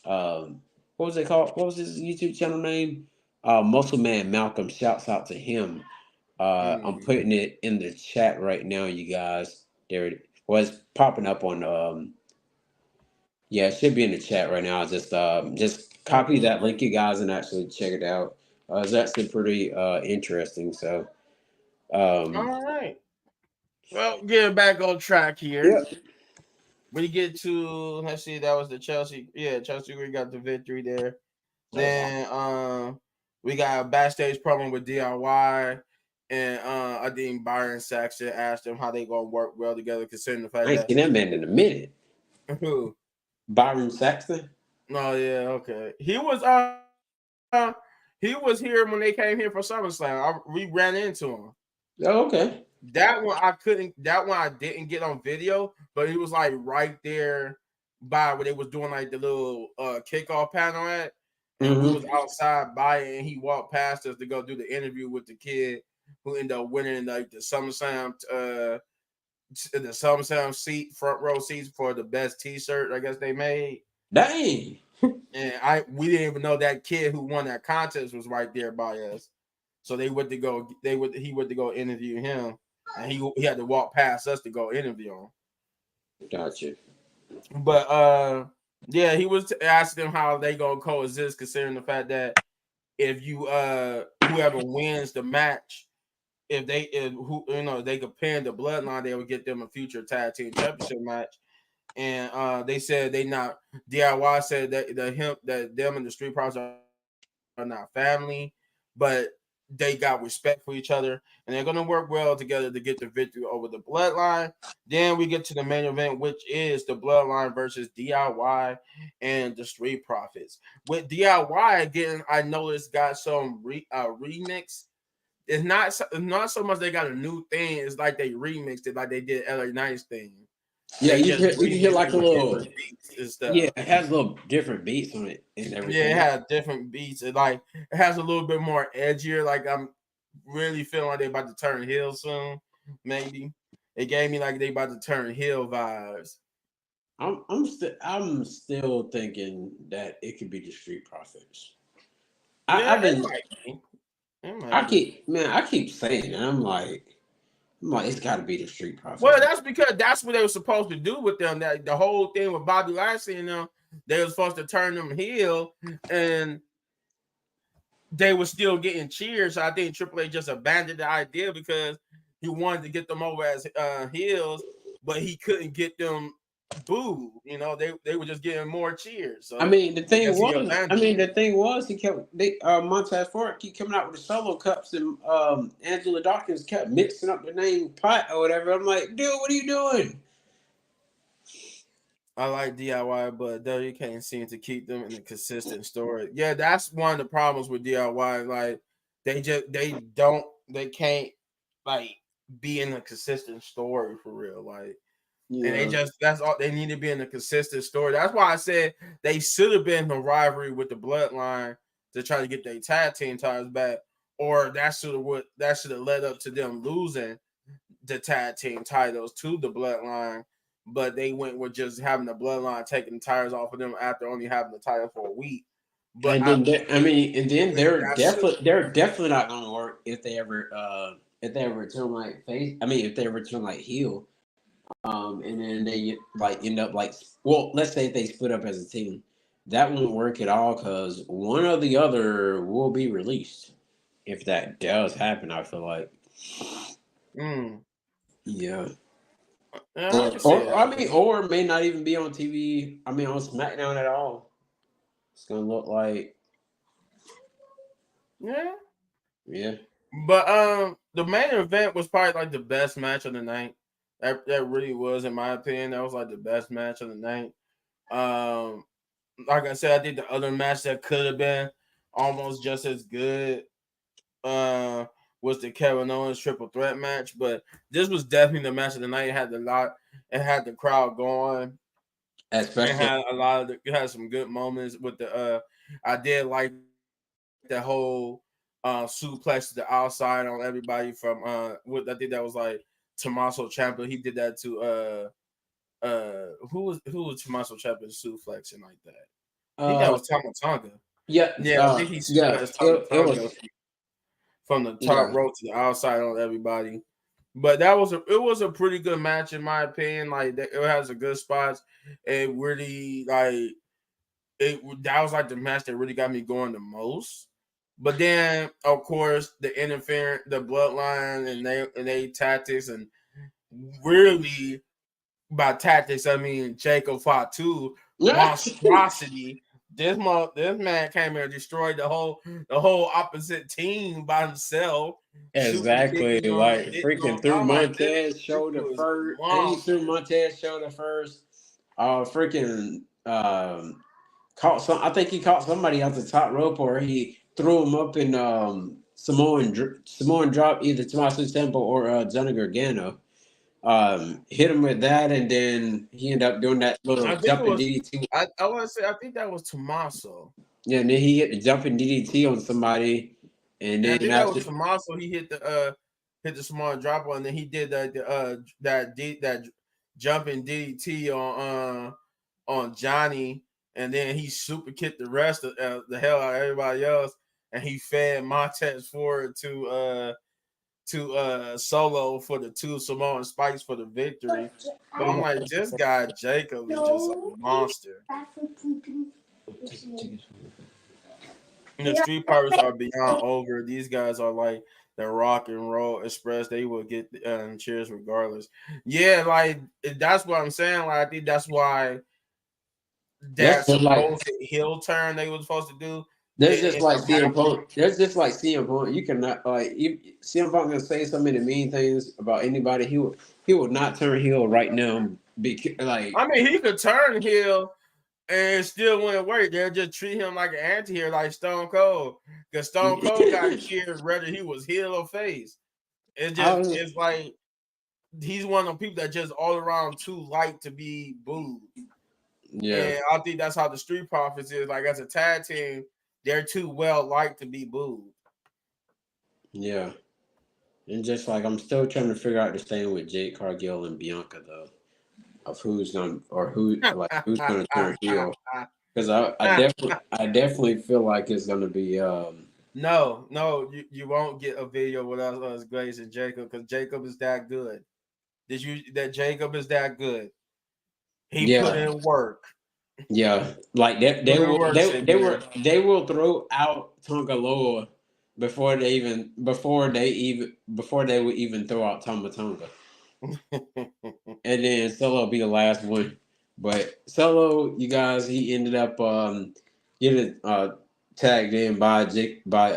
What was it called? What was his YouTube channel name? Muscle Man Malcolm. Shouts out to him. I'm Mm. putting it in the chat right now, you guys. There it was popping up on. Yeah, it should be in the chat right now. Just copy Okay. that link, you guys, and actually check it out. It's actually pretty interesting. So, um, All right. Well, getting back on track here. yeah, When you get to, let's see, that was the Chelsea. Yeah, Chelsea, we got the victory there. Then we got a backstage problem with DIY. And I think Byron Saxton asked them how they gonna work well together, considering the I fact ain't that seen that man in a minute. who? Byron Saxton. Oh yeah, okay. He was here when they came here for SummerSlam. We ran into him. Oh, okay. That one I didn't get on video, but he was like right there by where they was doing like the little kickoff panel at, and we was Mm-hmm. outside by it, and he walked past us to go do the interview with the kid who ended up winning like the SummerSlam seat front row seats for the best T-shirt I guess they made. Dang. And we didn't even know that kid who won that contest was right there by us. So he went to go interview him, and he had to walk past us to go interview him. Gotcha. But yeah, he was asking them how they gonna coexist, considering the fact that if you whoever wins the match, if who they could pin the bloodline, they would get them a future tag team championship match. And they said they not DIY said that them and the Street Profits are not family, but they got respect for each other, and they're gonna work well together to get the victory over the bloodline. Then we get to the main event, which is the bloodline versus DIY and the Street Profits. With DIY again, I noticed got some remix. It's not so much they got a new thing. It's like they remixed it, like they did LA Nice thing. Yeah, They just you can hear remixed like it a with little. different beats and Yeah, stuff. it has little different beats on it and Yeah, it everything. has different beats. It has a little bit more edgier. Like I'm really feeling like they about to turn heel soon. Maybe it gave me like they about to turn heel vibes. I'm still thinking that it could be the Street Profits. Yeah, I've it been might be. It might be. I keep saying it. I'm like it's got to be the Street Well, Profits. that's because that's what they were supposed to do with them. That the whole thing with Bobby Lashley and them, they were supposed to turn them heel, and they were still getting cheers. So I think Triple H just abandoned the idea because he wanted to get them over as heels, but he couldn't get them booed. They were just getting more cheers. I So mean, I guess he abandoned it. the thing was, Montez Ford keep coming out with the solo cups, and Angela Dawkins kept mixing up the name pot or whatever. I'm like, dude, what are you doing? I like DIY, but you can't seem to keep them in a consistent story. Yeah, that's one of the problems with DIY. Like they can't like be in a consistent story for real. Like and Yeah, that's all they need to be in a consistent story. That's why I said they should have been a rivalry with the bloodline to try to get their tag team titles back, or that should have led up to them losing the tag team titles to the bloodline. But they went with just having the bloodline taking the tires off of them after only having the title for a week. But and then I mean, and then that should they're definitely not gonna work if they ever turn like face. I mean, if they ever turn like heel. And then they like end up like, well, let's say if they split up as a team, that won't work at all because one or the other will be released if that does happen. I feel like, mm, yeah, Yeah, I can see it happening. Or may not even be on TV. I mean, on SmackDown at all. It's gonna look like, Yeah. yeah. But the main event was probably like the best match of the night. That really was, in my opinion, that was like the best match of the night. Um, like I said, I think the other match that could have been almost just as good uh was the Kevin Owens triple threat match, but this was definitely the match of the night. It had the crowd going. It Especially, had it had some good moments with the I did like the whole suplex to the outside on everybody from I think that was like Tommaso Ciampa. He did that to who was Tommaso Ciampa suplexing like that? I think that uh, was Tama Tonga. yeah, Yeah, I think he yeah. suplexed Tama It Tonga was, from the top yeah. rope to the outside on everybody. But it was a pretty good match in my opinion. Like it has a good spots. It really that was like the match that really got me going the most. But then, of course, the interference, the bloodline, and they tactics, and really by tactics, I mean Jacob Fatu monstrosity. This man came here and destroyed the whole opposite team by himself, super Exactly, kicking on, like hitting on. freaking through I'm like, Montez this shoulder was first. He threw monster. Montez shoulder first. Freaking caught some. I think he caught somebody off the top rope, or he threw him up in Samoan drop either Tommaso Ciampa or Johnny Gargano. Hit him with that, and then he ended up doing that little I think it jumping was. DDT. I want to say I think that was Tommaso. Yeah, and then he hit the jumping DDT on somebody, and And I then think that after, was Tommaso. He hit the small drop and then he did that jumping DDT on Johnny, and then he super kicked the rest of the hell out of everybody else, and he fed Montez forward to Solo for the two Samoan spikes for the victory. But I'm like, this guy Jacob is just a monster. And the Street Pirates are beyond over. These guys are like the Rock and Roll Express. They will get cheers regardless. Yeah, like that's what I'm saying. Like I think that's why that's that just like supposed heel turn they were supposed to do There's didn't just end like up CM happening. Punk. There's just like CM Punk. You cannot CM Punk gonna say so many mean things about anybody. He would not turn heel right now. Like, I mean, he could turn heel and it still wouldn't work. They'll just treat him like an anti-hero, like Stone Cold. Because Stone Cold got cheered whether he was heel or face. I was, It's like he's one of the people that just all around too like to be booed. yeah, And I think that's how the Street Profits is. Like as a tag team, they're too well liked to be booed. yeah, and just like I'm still trying to figure out this thing with Jake Cargill and Bianca though, of who's gonna turn heel. Because I definitely feel like it's gonna be No, you won't get a video with us Glaze and Jacob because Jacob is that good. Did you that Jacob is that good? He put yeah. in work. Yeah, like Put in work, Samir. they will throw out Tonga before they would even throw out Tonga Tonga, and then Solo be the last one. But Solo, you guys, he ended up getting tagged in by Jake by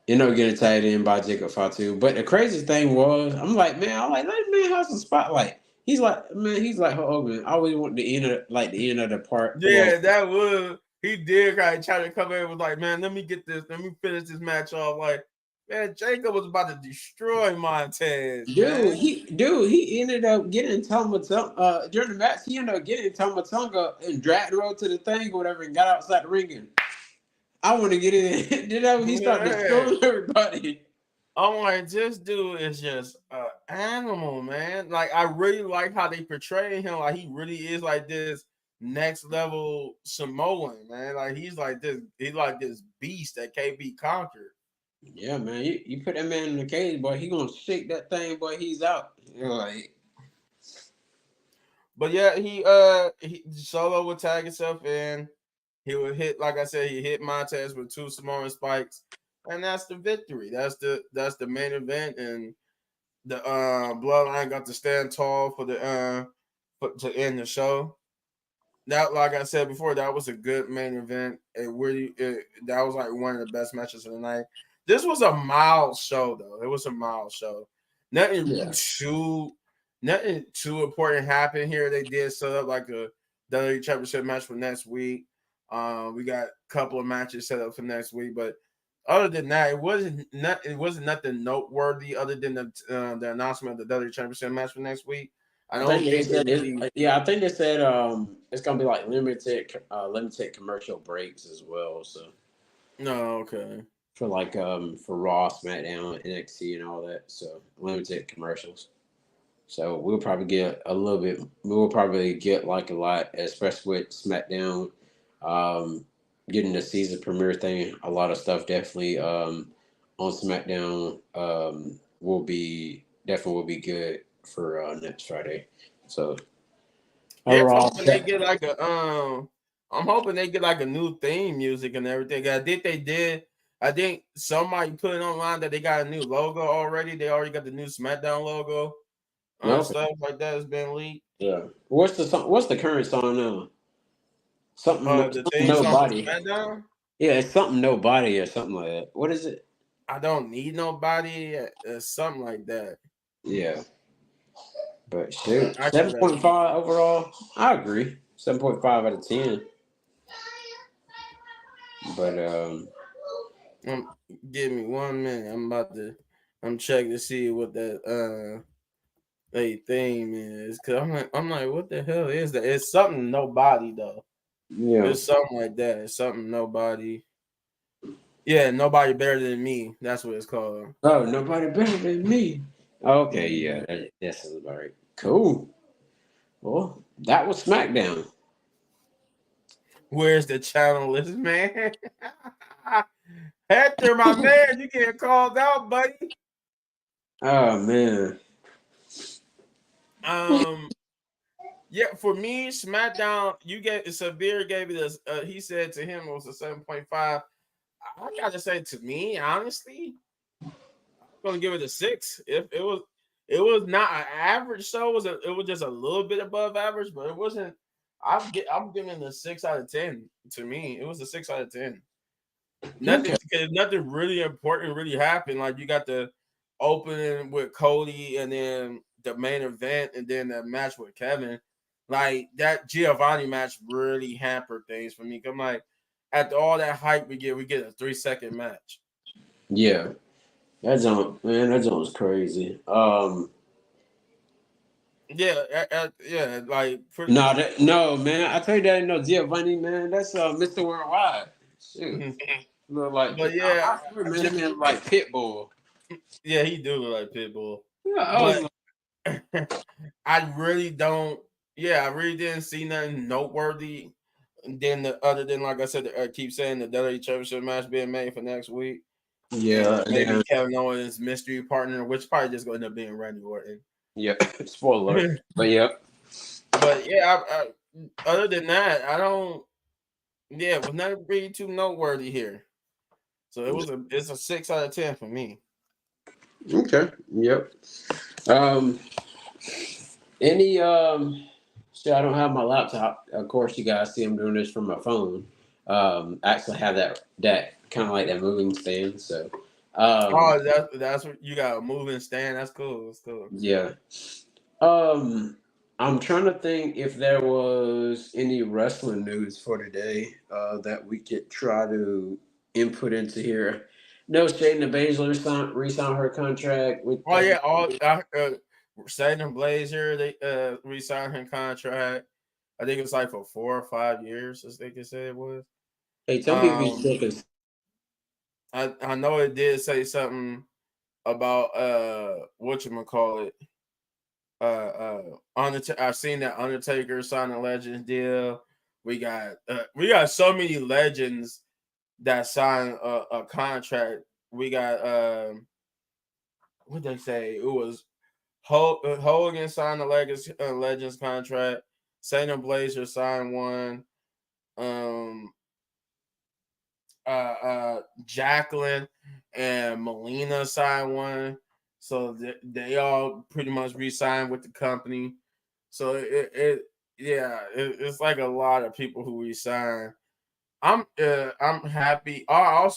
ended up getting tagged in by Jacob Fatu. But the crazy thing was, I'm like, that man has a spotlight. He's like Hulk Hogan. I always want the end of the part. Well, Yeah, that was he did kind of try to come in and was like, man, let me get this, let me finish this match off. Like, man, Jacob was about to destroy Montez, man. he ended up getting Tomatonga during the match. He ended up getting Tomatonga and dragged the road to the thing or whatever, and got outside the ring. And I want to get in. He started Yeah. destroying everybody. I'm like, this dude is just an animal, man. Like, I really like how they portray him. Like, he really is like this next level Samoan, man. Like, he's like this beast that can't be conquered. Yeah, man. You put that man in the cage, boy. He gonna shake that thing, boy. He's out. You're like, But yeah, he Solo would tag himself in. He would hit, like I said, he hit Montez with two Samoan spikes, and that's the victory. That's the main event, and the Bloodline got to stand tall for to end the show. That, like I said before, that was a good main event. That was like one of the best matches of the night. This was a mild show, though. It was a mild show. Nothing Yeah. too, nothing too important happened here. They did set up like a WWE Championship match for next week. We got a couple of matches set up for next week, but other than that, it wasn't nothing noteworthy other than the announcement of the WWE Championship match for next week. I I think don't they think they said really. yeah, I think they said it's gonna be like limited commercial breaks as well. So No, okay. for like for Raw, SmackDown, NXT, and all that. So limited commercials. So we'll probably get a little bit. We'll probably get like a lot, especially with SmackDown, um, getting the season premiere thing. A lot of stuff definitely on SmackDown will be good for next Friday. So Yeah, overall, I'm hoping they get like a new theme music and everything. I think somebody put it online that they got a new logo already. They already got the new SmackDown logo and okay, stuff like that has been leaked. yeah. What's the song? What's the current song now? The Something theme song for nobody. SmackDown. Yeah, it's something nobody or something like that. What is it? I don't need nobody. Something like that. Yeah. But shoot, I can let 7.5 overall. I agree. 7.5 out of 10. But um, give me 1 minute. I'm checking to see what that they theme is because I'm like, what the hell is that? It's something nobody though. yeah. It's something like that. It's something nobody. Yeah, nobody better than me. That's what it's called. Oh, nobody better than me. Okay, Mhm. yeah, that sounds about right. Cool. Well, that was SmackDown. Where's the channel list, man? Hector, my man, you getting called out, buddy. Oh man. Um, yeah, for me, SmackDown, Severe gave it a he said to him it was a 7.5. I gotta say, to me, honestly, gonna give it a 6. If it was not an average show. It was just a little bit above average, but it wasn't. I'm giving it a 6 out of 10. To me, it was a 6 out of 10. Okay. Nothing really important really happened. Like you got the opening with Cody, and then the main event, and then the match with Kevin. Like that Giovanni match really hampered things for me. I'm like, after all that hype we get a 3-second match. Yeah. That zone was crazy. Yeah, yeah, like pretty. No, man. I tell you that no Giovanni, man. That's Mr. Worldwide. Shoot. Look like But yeah, I swear, man, that man like Pitbull. yeah, he do look like Pitbull. Yeah, I was But like, I really don't. Yeah, I really didn't see nothing noteworthy. And then other than like I said, I keep saying the WWE Championship match being made for next week, yeah, and and maybe then Kevin Owens' mystery partner, which probably just going to end up being Randy Orton. yeah, spoiler alert. But yeah. But yeah, other than that, I don't. Yeah, it was not really too noteworthy here. So it's a 6 out of 10 for me. Okay. Yep. Um any so I don't have my laptop. Of course you guys see I'm doing this from my phone. I actually have that kind of like that moving stand. So Oh, that's what you got, a moving stand. That's cool. That's cool. yeah. Um I'm trying to think if there was any wrestling news for today that we could try to input into here. No, Shayna Baszler re-signed her contract with Oh yeah, Satan Blazer, they re-signed her contract. I think it's like for 4 or 5 years, as they could say it was. Hey, some people be Um, sick. I know it did say something about whatchamacallit. I've seen that Undertaker signed a Legends deal. We got so many legends that signed a contract. We got what they say? It was Hogan signed a Legends contract. Shayna Blazer signed one. Um, Jacqueline and Melina signed one. So they all pretty much re-signed with the company. So it's like a lot of people who re-signed. I'm happy. I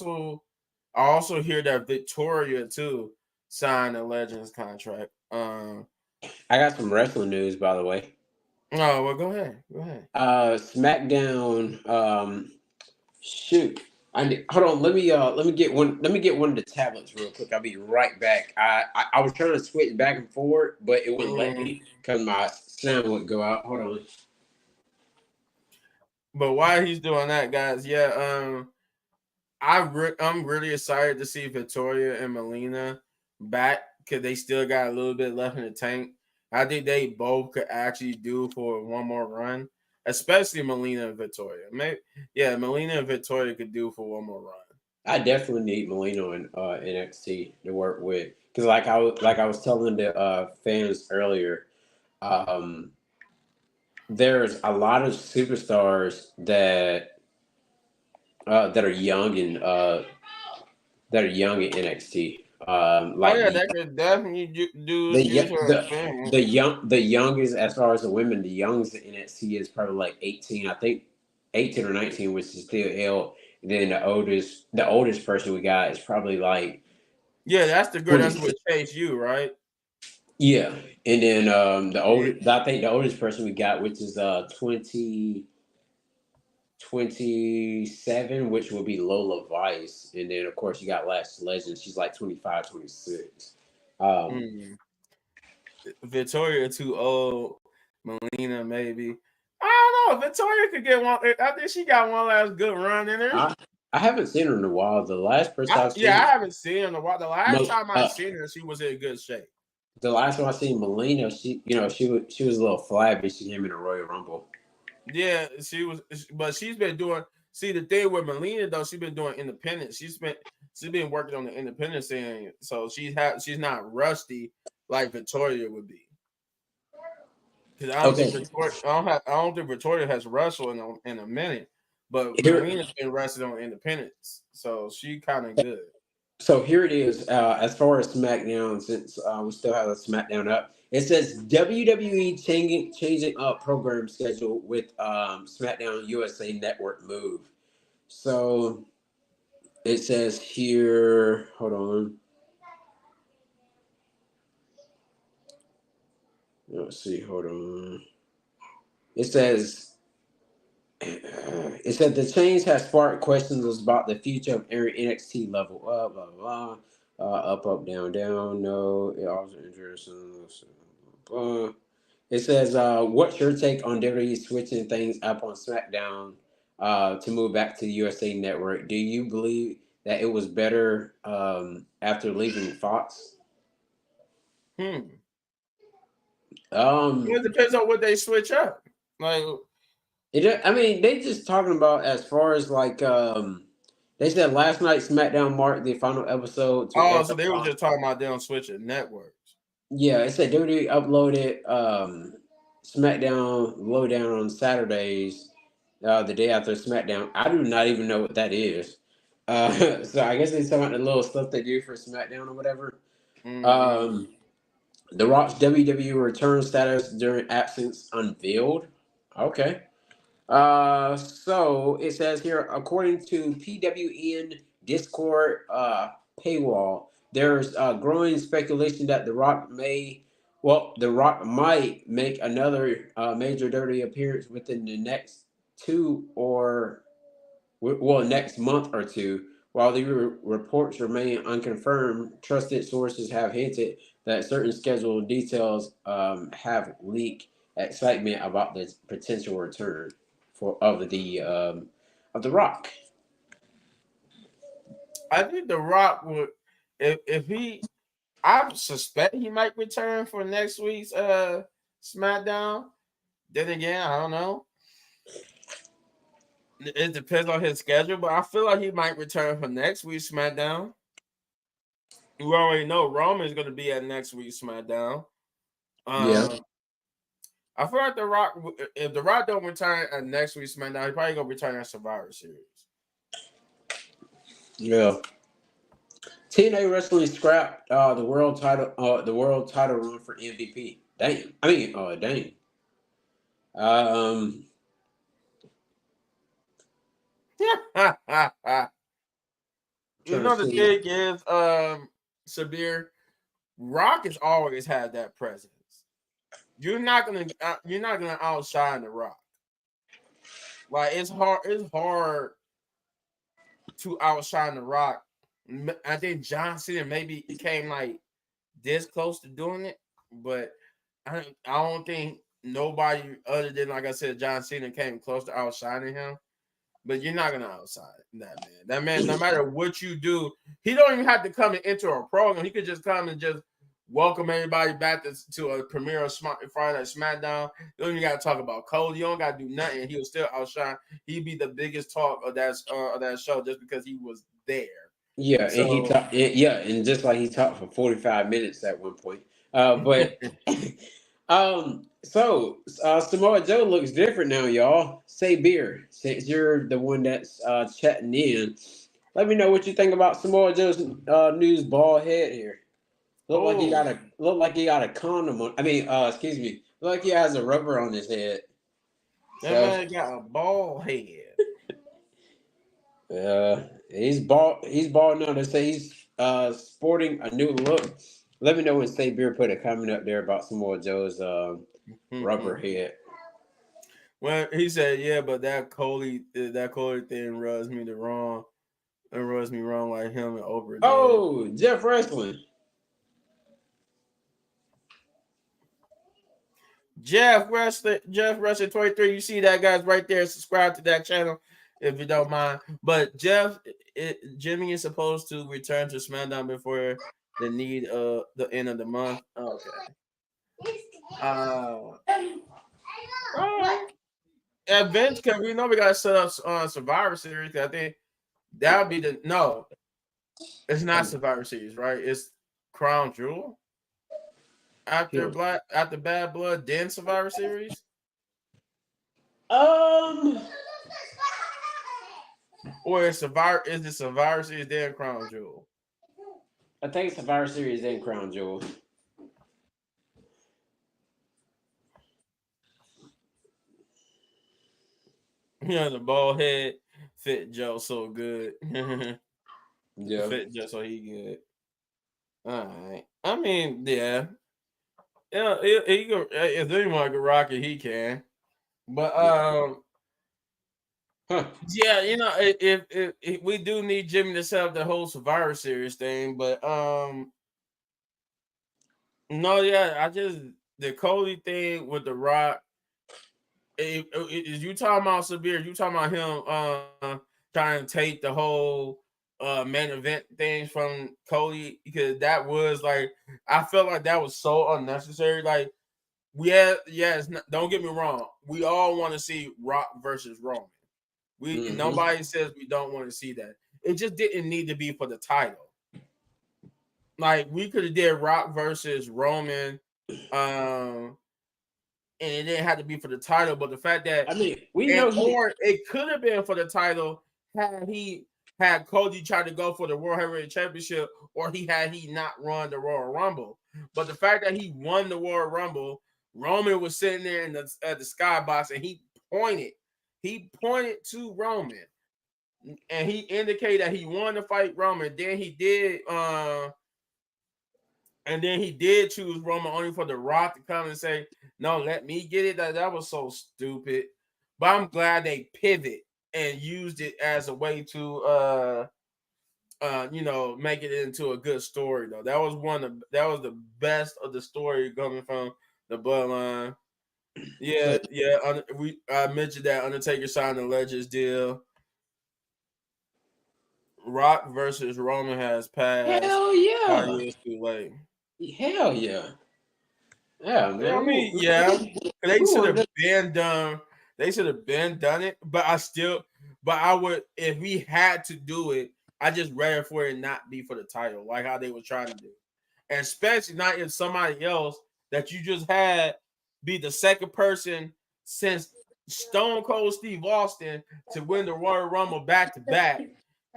also hear that Victoria too signed a Legends contract. I got some wrestling news, by the way. Oh well, go ahead. Go ahead. SmackDown. Shoot. Hold on. Let me get one. Let me get one of the tablets real quick. I'll be right back. I was trying to switch back and forth, but it wouldn't let Mm, me because my sound would go out. Hold on. but while he's doing that, guys, yeah, I'm really excited to see Victoria and Melina back because they still got a little bit left in the tank. I think they both could actually do for one more run, especially Melina and Victoria. Maybe, yeah, Melina and Victoria could do for one more run. I definitely need Molino and NXT to work with because, like I was telling the fans earlier, um, there's a lot of superstars that are young and that are young in NXT. Oh Like yeah, that could definitely do the use y- her experience. the youngest as far as the women, the youngest in NXT is probably like 18. I think 18 or 19, which is still L. And then the oldest person we got is probably like Yeah, that's the girl that's 26. with Chase U, right? Yeah, and then Yeah. I think the oldest person we got, which is 27, which will be Lola Vice, and then of course you got Last Legend. She's like 25, 26. Um, Mm. Victoria too old. Melina maybe. I don't know. Victoria could get one. I think she got one last good run in her. I I haven't seen her in a while. The last person I've Yeah, seen, I haven't seen her in a while. The last most time I seen her, she was in good shape. the last one I seen Melina, she was a little flabby. She came in a Royal Rumble. Yeah, she was, but she's been doing. See, the thing with Melina though, she's been doing independent. She's been working on the independent scene, so she's not rusty like Victoria would be. Because Okay, I don't think Victoria has wrestled in a minute, but here Melina's been wrestling on independence, so she kind of good. so here it is. As far as SmackDown, since we still have a SmackDown up, it says WWE changing up program schedule with SmackDown USA Network move. So it says here. Hold on. Let's see. Hold on. It says. It said the change has sparked questions about the future of every NXT level up, blah blah blah, up down down. No, it also interesting. Blah. It says, "What's your take on WWE switching things up on SmackDown to move back to the USA Network? Do you believe that it was better after leaving Fox?" Hmm. Um, It depends on what they switch up. Like, I mean, they just talking about as far as like they said last night SmackDown marked the final episode to air. oh, so they were just talking about them switching networks. Yeah, it said WWE uploaded SmackDown Lowdown on Saturdays, the day after SmackDown. I do not even know what that is. So I guess they talking about the little stuff they do for SmackDown or whatever. Mm-hmm. Um, the Rock's WWE return status during absence unveiled. Okay. So it says here, according to PWN Discord paywall, there's growing speculation that The Rock might make another major dirty appearance within the next next month or two. While the reports remain unconfirmed, trusted sources have hinted that certain scheduled details have leaked excitement about the potential return for of the Rock. I think The Rock would, if he, I suspect he might return for next week's SmackDown. Then again, I don't know. It depends on his schedule, but I feel like he might return for next week's SmackDown. We already know Roman is going to be at next week's SmackDown. Yeah, Um, I feel like The Rock, if The Rock don't return at next week's SmackDown, he probably gonna return at Survivor Series. yeah. TNA Wrestling scrapped the world title run for MVP. Damn. I mean, dang. Um, You trying to know the see. thing is, Sabir, Rock has always had that presence. You're not gonna outshine the Rock. Like it's hard to outshine the Rock. I think John Cena maybe came like this close to doing it, but I don't think nobody other than, like I said, John Cena came close to outshining him. But you're not gonna outside that man. That man, no matter what you do, he don't even have to come and enter a program. He could just come and just welcome everybody back to a premiere of Friday Night SmackDown. You don't even got to talk about Cody. You don't got to do nothing. He will still outshine. He'd be the biggest talk of that show just because he was there. Yeah, and he So talked. Yeah, and just like he talked for 45 minutes at one point. But Samoa Joe looks different now, y'all. Say beer, since you're the one that's chatting in. Let me know what you think about Samoa Joe's news bald head here. oh, Look like he got a condom on. I mean, excuse me. Look like he has a rubber on his head. that So man got a bald head. he's bald. He's bald now. They say he's sporting a new look. Let me know when Say Beer put a comment up there about Samoa Joe's rubber head. Well, he said, yeah, but that Cody thing rubs me the wrong. It rubs me wrong like him and over again. Oh, Jeff Wrestling. Jeff Wrestling 23. You see that, guys, right there. Subscribe to that channel if you don't mind. But Jimmy is supposed to return to SmackDown before the end of the month. Okay. Uh, uh Events, because we know we got to set up on Survivor Series. 'Cause I think that would be no, it's not Survivor Series, right? It's Crown Jewel after Here. Bad Blood, then Survivor Series. Um, Or is it Survivor Series then Crown Jewel? I think it's Survivor Series then Crown Jewel. The bald head fit Joe so good. Yeah. Fit Joe so he good. All right. I mean, yeah. Yeah, if anyone can rock it, he can. But Yeah. Huh. yeah, if we do need Jimmy to set up the whole Survivor Series thing, but no, yeah, the Cody thing with the Rock. Is you talking about severe? You talking about him trying to take the whole main event things from Cody, because that was like, I felt like that was so unnecessary. Like, don't get me wrong, we all want to see Rock versus Roman. Mm-hmm. Nobody says we don't want to see that. It just didn't need to be for the title. Like, we could have did Rock versus Roman, and it didn't have to be for the title. But the fact that, I mean, we know he. or it could have been for the title had Cody tried to go for the World Heavyweight Championship, or he not run the Royal Rumble. But the fact that he won the Royal Rumble, Roman was sitting there in the skybox, and he pointed to Roman, and he indicated that he wanted to fight Roman. Then he did choose Roman, only for The Rock to come and say, "No, let me get it." That was so stupid. But I'm glad they pivot and used it as a way to make it into a good story though. That was the best of the story coming from the bloodline. Yeah, yeah. I mentioned that Undertaker signed the Legends deal. Rock versus Roman has passed Hell 5 yeah. years too late. Hell yeah. Yeah, Yeah, man. I mean, yeah, they We should wanted have to. been done. They should have been done it. But I would, if we had to do it, I just rather for it not be for the title, like how they were trying to do, and especially not if somebody else that you just had be the second person since Stone Cold Steve Austin to win the Royal Rumble back to back,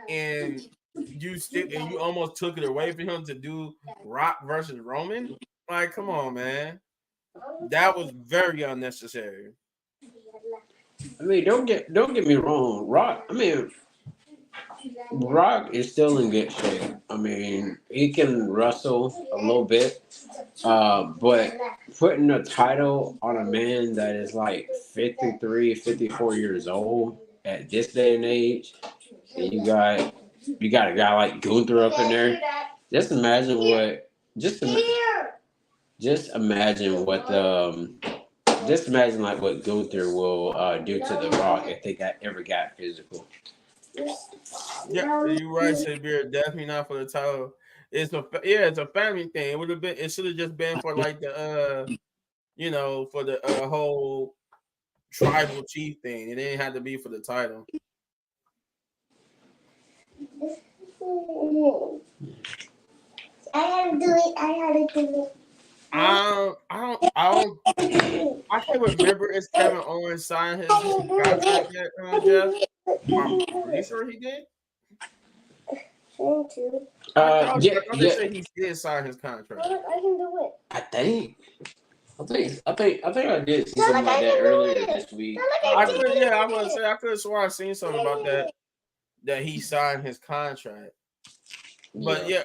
and you almost took it away from him to do Rock versus Roman. Like, come on, man. That was very unnecessary. I mean, don't get me wrong. Rock. I mean, Rock is still in good shape. I mean, he can wrestle a little bit, but putting a title on a man that is like 53, 54 years old at this day and age, and you got a guy like Gunther up in there. Just imagine what just just imagine what just imagine like what Gunther will do to The Rock if they ever got physical. Yeah, you're right, Sabir. Definitely not for the title. It's a family thing. It would have been. It should have just been for like the for the whole tribal chief thing. It didn't have to be for the title. I had to do it. I had to do it. I can't remember if Kevin Owens signed his contract yet, Jeff. I'm pretty sure he did. I thought they said he did sign his contract. I can do it. I think I did see something like that earlier this week. I could have sworn I seen something about that he signed his contract. But yeah,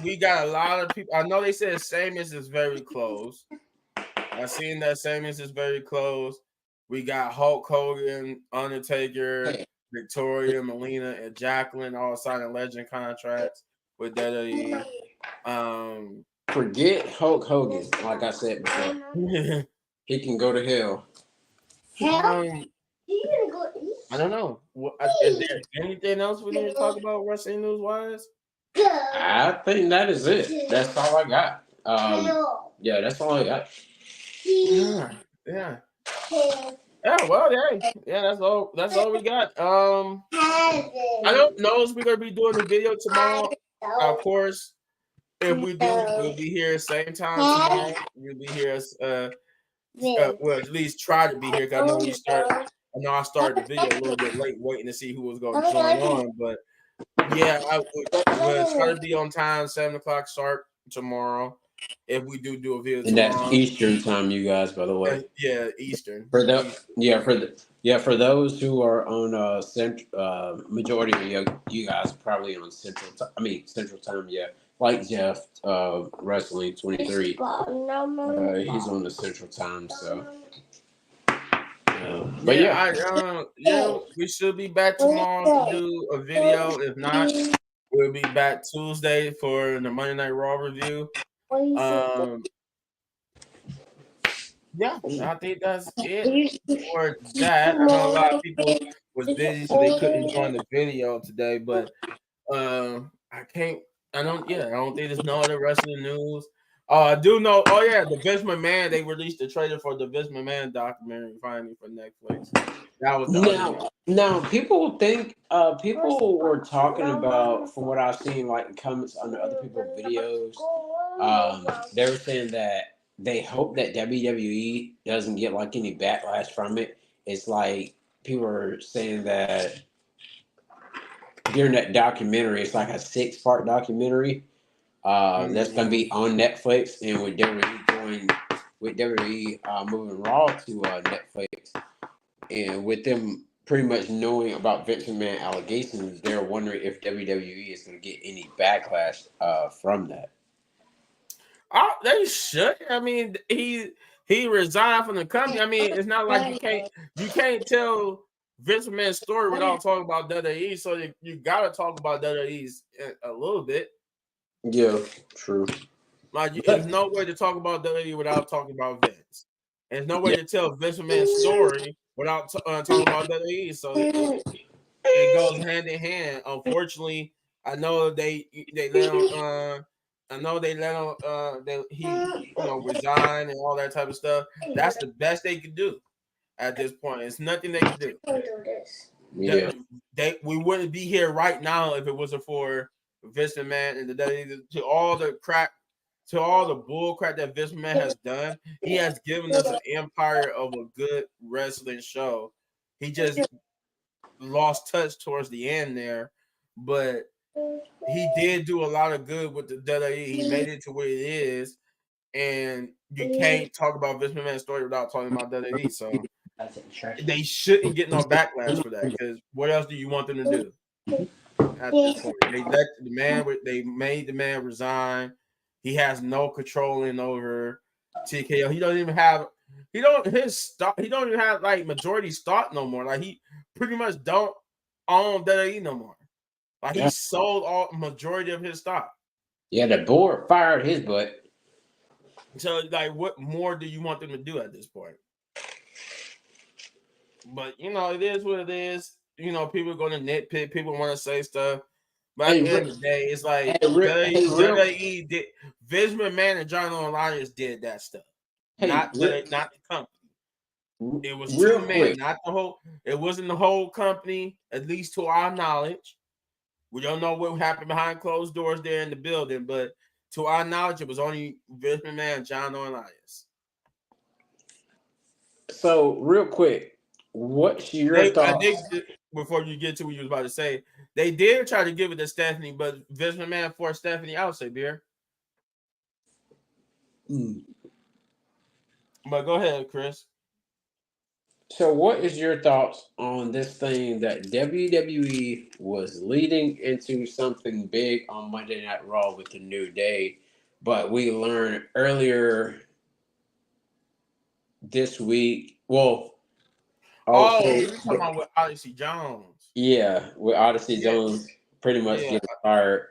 we got a lot of people. I know they said Sheamus is very close. I seen that Sheamus is very close. We got Hulk Hogan, Undertaker, Victoria, Melina, and Jacqueline all signing legend contracts with WWE. Forget Hulk Hogan, like I said before. He can go to hell. I don't know. Is there anything else we need to talk about wrestling news wise? I think that is it. That's all I got. Yeah, that's all I got. Yeah. Yeah, well, yeah, that's all. That's all we got. I don't know if we're gonna be doing the video tomorrow. Of course, if we do, we'll be here same time tomorrow. We'll be here. Well, at least try to be here. Cause I know I started the video a little bit late, waiting to see who was going to join on. But yeah, we'll try to be on time, 7:00 sharp tomorrow. If we do a video and tomorrow, that's Eastern time, you guys. By the way, yeah, Eastern. For those who are on majority of you guys probably on Central. Central time. Yeah, like Jeff, Wrestling 23. He's on the Central time, so. But we should be back tomorrow to do a video. If not, we'll be back Tuesday for the Monday Night Raw review. Yeah, I think that's it for that. I know a lot of people was busy, so they couldn't join the video today. But I don't think there's no other wrestling news. I do know. Oh yeah, the Vince McMahon. They released the trailer for the Vince McMahon documentary finally for Netflix. That was now people think people were talking about, from what I've seen, like comments on the other people's videos. They were saying that they hope that WWE doesn't get like any backlash from it. It's like people are saying that during that documentary, it's like a 6-part documentary. That's going to be on Netflix, and with WWE moving Raw to Netflix, and with them pretty much knowing about Vince McMahon allegations, they're wondering if WWE is going to get any backlash from that. They should. I mean, he resigned from the company. I mean, it's not like you can't tell Vince McMahon's story without talking about WWE. So you got to talk about WWE's a little bit. Yeah, true. Like, there's no way to talk about WWE without talking about Vince. And there's no way to tell Vince McMahon's story without talking about WWE. So it goes hand in hand. Unfortunately, I know they let him. He resign and all that type of stuff. That's the best they could do at this point. It's nothing they could do. Yeah. We wouldn't be here right now if it wasn't for Vince McMahon and the WWE. To all the bull crap that Vince McMahon has done, he has given us an empire of a good wrestling show. He just lost touch towards the end there, but he did do a lot of good with the WWE. He made it to where it is, and you can't talk about Vince McMahon's story without talking about WWE. So they shouldn't get no backlash for that, because what else do you want them to do at this point? They let the man. They made the man resign. He has no controlling over TKO. He don't even have. He don't his stock. He don't even have like majority stock no more. Like he pretty much don't own WWE no more. Like he Yeah, sold all majority of his stock. yeah. The board fired his butt. So like, what more do you want them to do at this point? But it is what it is. People are going to nitpick. People want to say stuff. But at Hey, the end of the day, it's hey, like real. WWE did. Vince McMahon and John Elias did that stuff, Hey, not the company. It was two real men, quick. not the whole. It wasn't the whole company, at least to our knowledge. We don't know what happened behind closed doors there in the building, but to our knowledge, it was only Vince McMahon and John Elias. So, real quick, what's your I think thoughts? before you get to what you was about to say, they did try to give it to Stephanie, but Vince McMahon forced Stephanie out. Say beer. Hmm. But go ahead, Chris. So, what is your thoughts on this thing that WWE was leading into something big on Monday Night Raw with the New Day, but we learned earlier this week? Well, I would Oh, say, you're talking about with Odyssey Jones. yeah, with Odyssey Yeah, Jones pretty much yeah. getting fired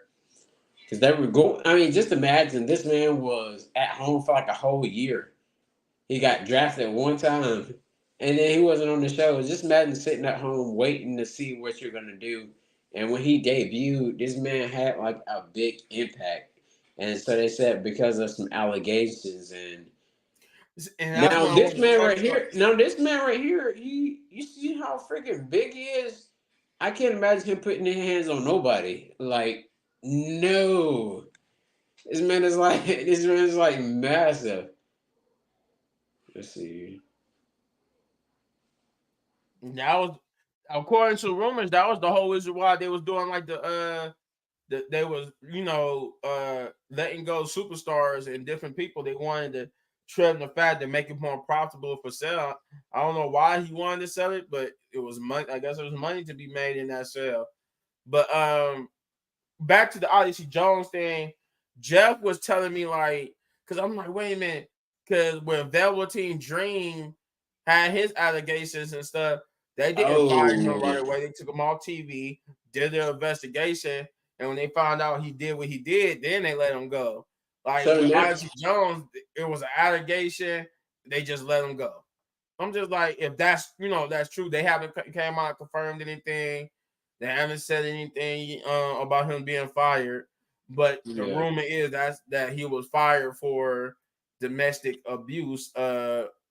because they were going. I mean, just imagine this man was at home for like a whole year. He got drafted one time, and then he wasn't on the show. Just imagine sitting at home waiting to see what you're gonna do. And when he debuted, this man had like a big impact. And so they said because of some allegations, and And that's now what I this want to man touch right on. here, now this man right here, he you see how freaking big he is? I can't imagine him putting his hands on nobody. Like, no. This man is like this man is like massive. Let's see. That was, according to rumors, that was the whole reason why they was doing like they was letting go superstars and different people. They wanted to trim the fat to make it more profitable for sale. I don't know why he wanted to sell it, but it was money. I guess there was money to be made in that sale. But back to the Odyssey Jones thing, Jeff was telling me like, because I'm like, wait a minute, because when Velveteen Dream had his allegations and stuff, they didn't fire him Oh, right away. They took him off TV, did their investigation, and when they found out he did what he did, then they let him go. Like so with now, Odyssey Jones, it was an allegation. They just let him go. I'm just like, if that's true, they haven't came out and confirmed anything. They haven't said anything about him being fired. But the yeah, rumor is that he was fired for domestic abuse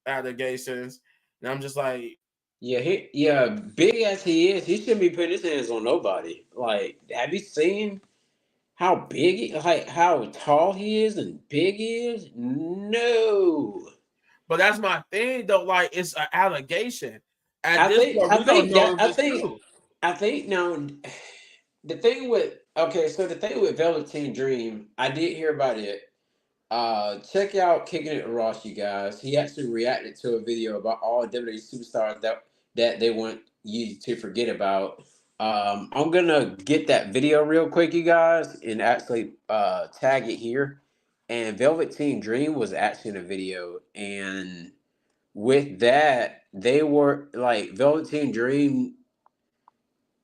allegations. And I'm just like, yeah, big as he is, he shouldn't be putting his hands on nobody. Like, have you seen how big, like how tall he is and big he is? No, but that's my thing though. Like, it's an allegation. At I this think, point, I we don't think know that, if it's true. I think now, the thing with okay, so the thing with Velveteen Dream, I did hear about it. Check out Kicking It with Ross, you guys. He actually reacted to a video about all WWE superstars that they want you to forget about. I'm gonna get that video real quick, you guys, and actually tag it here. And Velveteen Dream was actually in a video, and with that, they were like Velveteen Dream.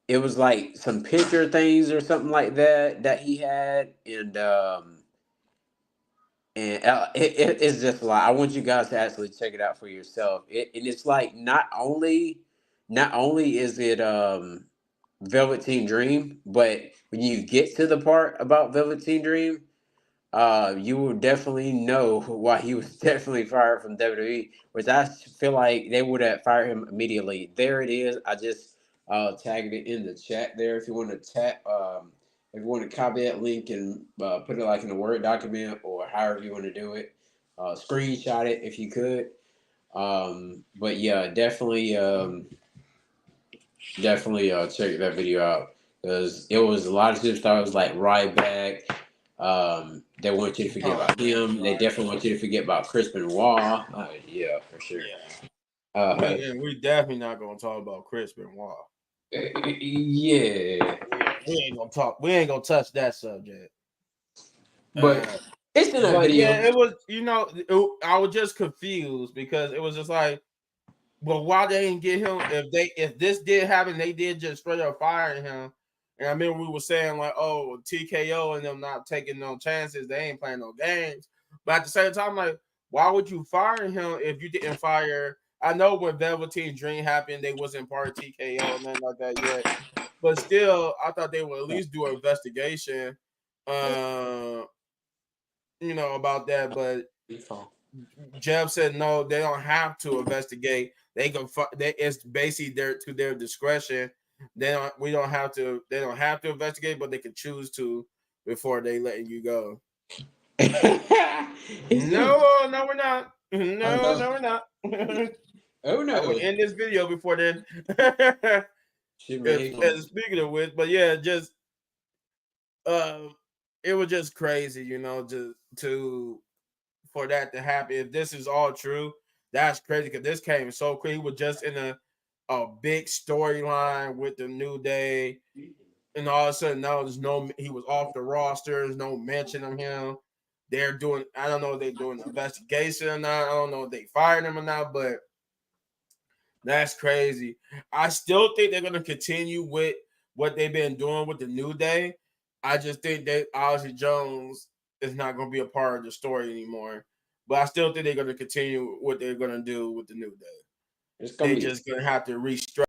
It was like some picture things or something like that he had, and it's just like I want you guys to actually check it out for yourself. And it's like not only is it Velveteen Dream, but when you get to the part about Velveteen Dream, you will definitely know why he was definitely fired from WWE, which I feel like they would have fired him immediately. There it is. I just tagged it in the chat there. If you want to if you want to copy that link and put it like in a Word document or however you want to do it, screenshot it if you could. But yeah, definitely check that video out. because it was a lot of superstars like Ryback. They want you to forget about him. They definitely want you to forget about Chris Benoit. Yeah, for sure. Yeah. Uh, We definitely not gonna talk about Chris Benoit. yeah, We ain't gonna touch that subject. but it's in that But video. yeah, it was. I was just confused because it was just like, well, why they didn't get him? If this did happen, they did just straight up firing him. And I remember we were saying like, oh, TKO and them not taking no chances. They ain't playing no games. But at the same time, like, why would you fire him if you didn't fire? I know when Velveteen Dream happened, they wasn't part of TKO and nothing like that yet. But still, I thought they would at least do an investigation, uh, about that. But Jeff said no, they don't have to investigate. They can. It's basically their discretion. We don't have to. They don't have to investigate, but they can choose to before they letting you go. No, we're not. No, we're not. Oh I no! would end this video before then. Speaking of which, but yeah, just it was just crazy, just for that to happen. If this is all true, that's crazy because this came so quick. He was just in a big storyline with the New Day, and all of a sudden now he was off the roster. There's no mention of him. They're doing, I don't know if they're doing an investigation or not. I don't know if they fired him or not, but that's crazy. I still think they're going to continue with what they've been doing with the New Day. I just think that Ozzy Jones is not going to be a part of the story anymore. But I still think they're going to continue what they're going to do with the New Day. They're just going to have to restructure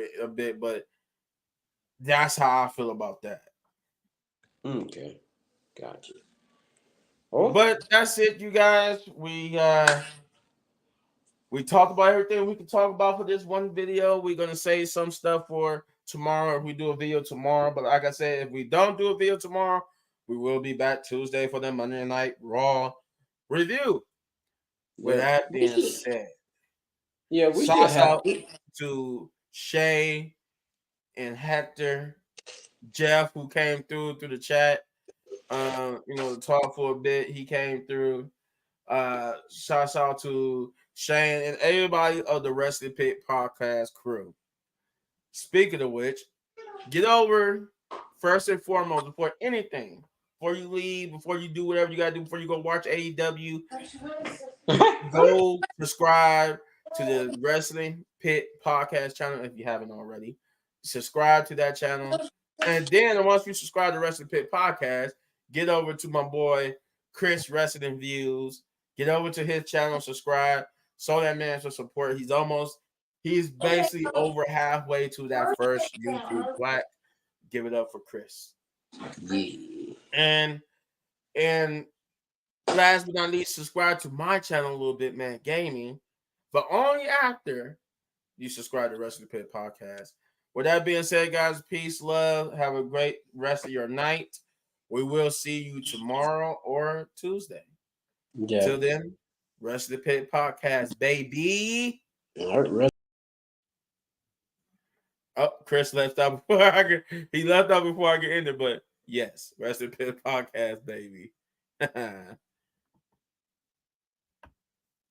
it a bit, but that's how I feel about that. Okay, gotcha. Oh. But that's it, you guys. We talked about everything we can talk about for this one video. We're going to say some stuff for tomorrow if we do a video tomorrow. But like I said, if we don't do a video tomorrow, we will be back Tuesday for the Monday Night Raw review. With that being said, we shout out to Shay and Hector, Jeff, who came through the chat. To talk for a bit. He came through. Shouts out to Shane and everybody of the Wrestling Pit podcast crew. Speaking of which, get over first and foremost before anything, before you leave, before you do whatever you gotta do, before you go watch AEW, go subscribe to the Wrestling Pit podcast channel if you haven't already. Subscribe to that channel, and then once you subscribe to Wrestling Pit podcast, get over to my boy Chris Wrestling Views. Get over to his channel, subscribe, show that man some support. He's basically over halfway to that first YouTube plaque. Give it up for Chris. Yeah. And last but not least, subscribe to my channel a little bit, man, gaming, but only after you subscribe to Wrestling Pit Podcast. With that being said, guys, peace, love. Have a great rest of your night. We will see you tomorrow or Tuesday. Yeah. Till then, Rest of the Pit Podcast, baby. All right, Oh, Chris left out before he left out before I get in there, but yes, Rest of the Pit Podcast, baby.